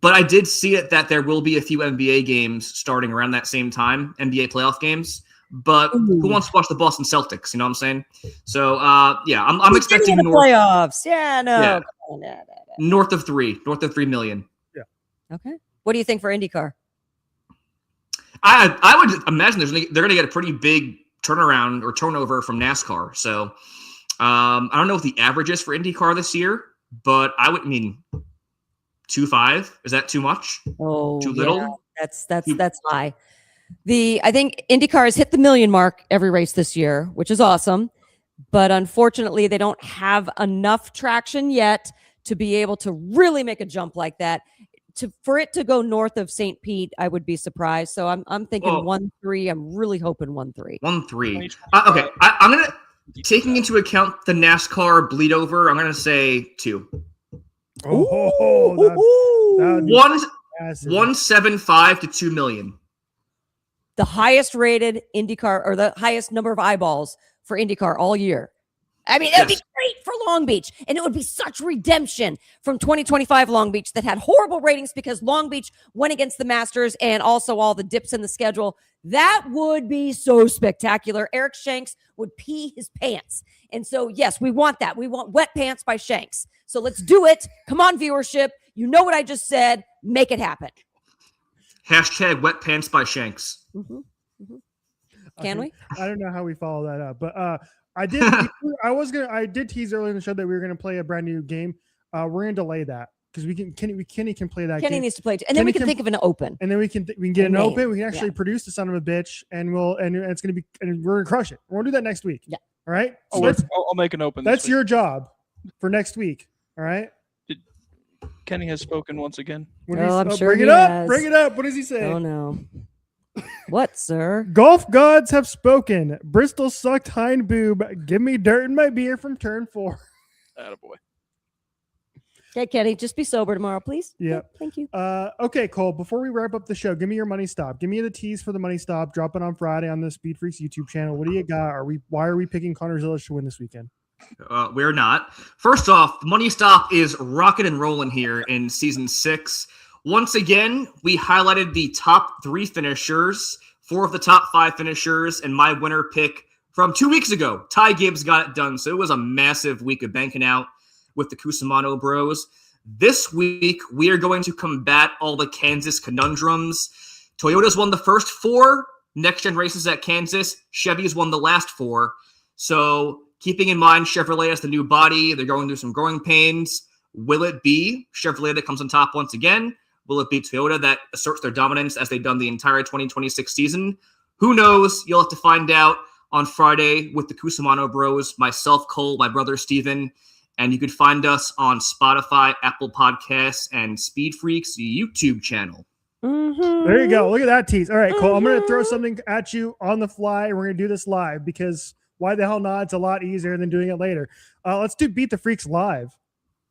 I did see it that there will be a few NBA games starting around that same time, NBA playoff games. But who wants to watch the Boston Celtics? You know what I'm saying? So yeah, I'm expecting the playoffs. Yeah, no. Yeah. Come on, no. north of 3 million. Okay. What do you think for IndyCar? I would imagine they're going to get a pretty big turnaround or turnover from NASCAR. So I don't know what the average is for IndyCar this year, but I would 2.5. Is that too much? Oh, Too little? Yeah. That's high. I think IndyCar has hit the million mark every race this year, which is awesome. But unfortunately, they don't have enough traction yet to be able to really make a jump like that. For it to go north of St. Pete, I would be surprised. So I'm thinking 1.3. I'm really hoping 1.3. 1.3. Okay, I'm gonna taking into account the NASCAR bleed over. I'm gonna say 2. That'd be massive. 1.75 to 2 million. The highest rated IndyCar, or the highest number of eyeballs for IndyCar all year. I mean, it would be great for Long Beach, and it would be such redemption from 2025 Long Beach that had horrible ratings because Long Beach went against the Masters and also all the dips in the schedule. That would be so spectacular. Eric Shanks would pee his pants. And so, yes, we want that. We want wet pants by Shanks. So let's do it. Come on, viewership. You know what I just said. Make it happen. Hashtag wet pants by Shanks. Mm-hmm. Mm-hmm. Can we? I don't know how we follow that up, but I did. I did tease earlier in the show that we were going to play a brand new game. We're going to delay that because Kenny can play that. Kenny game. needs to play it, and then we can think of an open. And then we can get an name. open. We can actually produce the son of a bitch, and it's going to be, and we're going to crush it. We're going to do that next week. Yeah. All right. I'll make an open. That's your job for next week. All right. Kenny has spoken once again. I'm sure bring he it up. has. Bring it up. What does he say? Oh no. What, sir? Golf gods have spoken. Bristol sucked hind boob. Give me dirt in my beer from turn 4. Attaboy. Okay, Kenny, just be sober tomorrow, please. Yeah. Okay, thank you. Okay, Cole, before we wrap up the show, give me your money stop. Give me the tease for the money stop. Drop it on Friday on the Speed Freaks YouTube channel. What do you got? Why are we picking Connor Zilish to win this weekend? We're not. First off, Money Stop is rocking and rolling here in season 6. Once again, we highlighted the top 3 finishers, 4 of the top 5 finishers, and my winner pick from 2 weeks ago. Ty Gibbs got it done. So it was a massive week of banking out with the Cusimano bros. This week, we are going to combat all the Kansas conundrums. Toyota's won the first 4 next-gen races at Kansas. Chevy's won the last 4. So keeping in mind Chevrolet has the new body, they're going through some growing pains. Will it be Chevrolet that comes on top once again? Will it be Toyota that asserts their dominance as they've done the entire 2026 season? Who knows? You'll have to find out on Friday with the Cusimano bros, myself, Cole, my brother, Steven. And you could find us on Spotify, Apple Podcasts, and Speed Freaks YouTube channel. Mm-hmm. There you go. Look at that tease. All right, Cole, I'm going to throw something at you on the fly. We're going to do this live because why the hell not? It's a lot easier than doing it later. Let's do Beat the Freaks live.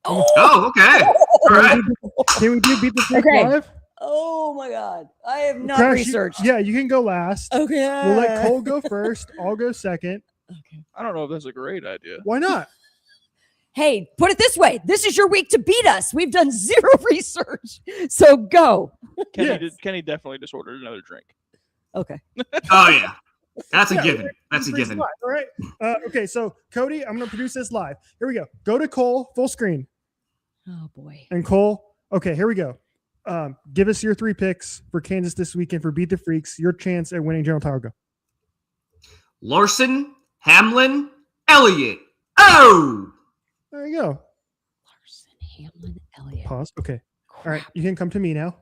Oh, okay. All right. Can we do Beat the Freaks Okay. live? Oh my God. I have not Crash, researched. Yeah, you can go last. Okay. We'll let Cole go first. I'll go second. Okay. I don't know if that's a great idea. Why not? Hey, put it this way. This is your week to beat us. We've done 0 research. So go. Kenny definitely just ordered another drink. Okay. Oh, yeah. That's a Yeah, given. That's a Freaks given. live, all right. Okay, so Cody, I'm going to produce this live. Here we go. Go to Cole, full screen. Oh boy. And Cole, okay, here we go. Give us your 3 picks for Kansas this weekend for Beat the Freaks. Your chance at winning General Tire. Go. Larson, Hamlin, Elliott. Oh! There you go. Larson, Hamlin, Elliott. Pause. Okay. All right. You can come to me now.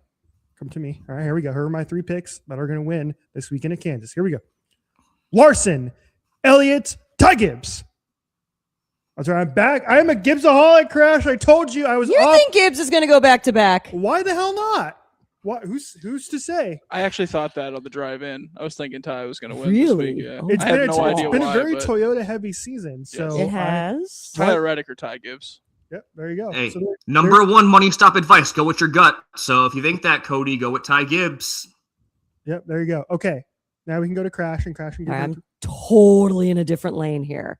Come to me. All right. Here we go. Here are my 3 picks that are going to win this weekend at Kansas. Here we go. Larson, Elliott, Ty Gibbs. That's right. I'm back. I am a Gibbsaholic, Crash. I told you I was You off. think Gibbs is going to go back to back? Why the hell not? What? Who's to say? I actually thought that on the drive in. I was thinking Ty was going to win Really? this week. Yeah. Oh It's I been, have no idea it's been why, a very but Toyota heavy season. So It has. Tyler Reddick or Ty Gibbs. Yep, there you go. Hey, So number 1 money stop advice: go with your gut. So if you think that, Cody, go with Ty Gibbs. yep, there you go. Okay, now we can go to Crash and Crash and All give right, him I'm totally in a different lane here.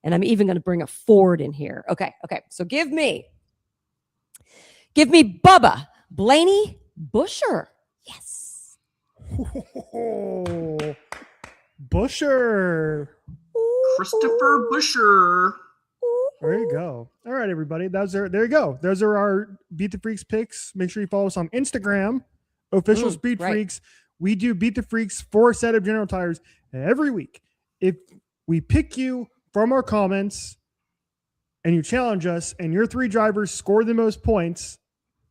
And I'm even going to bring a Ford in here. Okay. So give me Bubba, Blaney, Busher. Yes. Oh, Busher. Christopher Busher. There you go. All right, everybody. There you go. Those are our Beat the Freaks picks. Make sure you follow us on Instagram, official Speed right. Freaks. We do Beat the Freaks for a set of General Tires every week. If we pick you from our comments and you challenge us and your 3 drivers score the most points,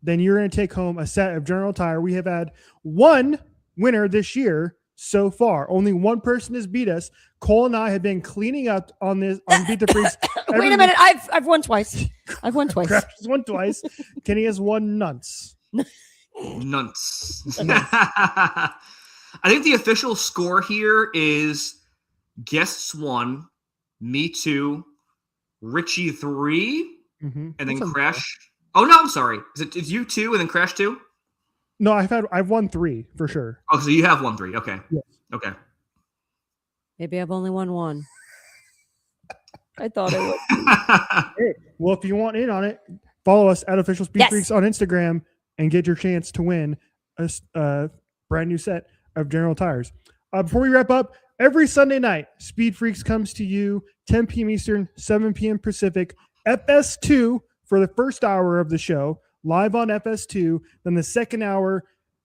then you're going to take home a set of General Tire. We have had 1 winner this year so far. Only 1 person has beat us. Cole and I have been cleaning up on Beat the Freaks. Wait a minute. I've won twice. Crash has won twice. Kenny has won nunts. Nunts. I think the official score here is guests 1, me 2, Richie 3, and then That's Crash. Oh no, I'm sorry. Is you 2 and then Crash 2? No, I've won 3 for sure. Oh, so you have won 3. Okay. Yes. Okay. Maybe I've only won 1. I thought I would. Hey, well, if you want in on it, follow us at Official Speed Yes. Freaks on Instagram and get your chance to win a brand new set of General Tires. Before we wrap up, every Sunday night, Speed Freaks comes to you 10 p.m. Eastern, 7 p.m. Pacific, FS2 for the first hour of the show, live on FS2. Then the second hour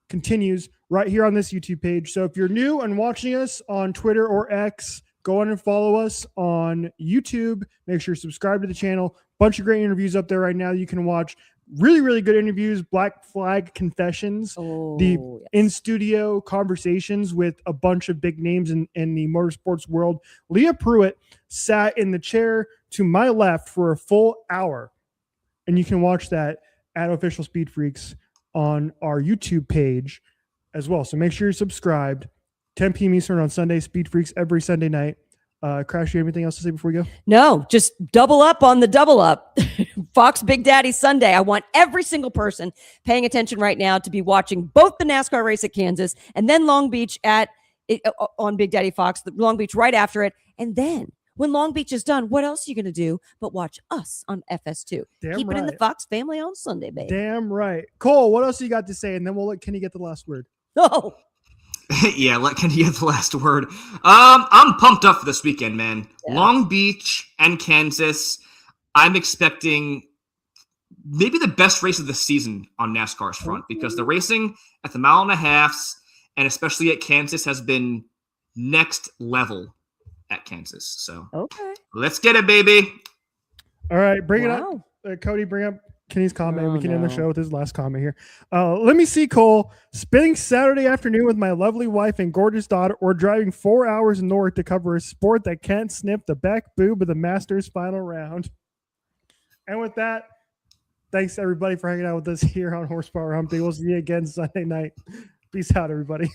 continues right here on this YouTube page. So if you're new and watching us on Twitter or X, go on and follow us on YouTube. Make sure you subscribe to the channel. Bunch of great interviews up there right now. You can watch really, really good interviews, Black Flag Confessions, the in-studio conversations with a bunch of big names in the motorsports world. Leah Pruitt sat in the chair to my left for a full hour, and you can watch that at Official Speed Freaks on our YouTube page as well. So make sure you're subscribed. 10 p.m. Eastern on Sunday, Speed Freaks every Sunday night. Crash, you have anything else to say before we go? No, just double up on the double up. Fox Big Daddy Sunday. I want every single person paying attention right now to be watching both the NASCAR race at Kansas and then Long Beach on Big Daddy Fox, the Long Beach right after it. And then when Long Beach is done, what else are you going to do but watch us on FS2? Keep it in the Fox family on Sunday, baby. Damn right. Cole, what else you got to say? And then we'll let Kenny get the last word. Oh. Yeah, let Kenny get the last word. I'm pumped up for this weekend, man. Yeah. Long Beach and Kansas. I'm expecting maybe the best race of the season on NASCAR's front because the racing at the 1.5 miles and especially at Kansas has been next level at Kansas. So let's get it, baby. All right, bring it up. Cody, bring up Kenny's comment. We can end the show with his last comment here. Let me see, Cole. Spending Saturday afternoon with my lovely wife and gorgeous daughter, or driving 4 hours north to cover a sport that can't snip the back boob of the Masters final round. And with that, thanks everybody for hanging out with us here on Horsepower Hump Day. We'll see you again Sunday night. Peace out, everybody.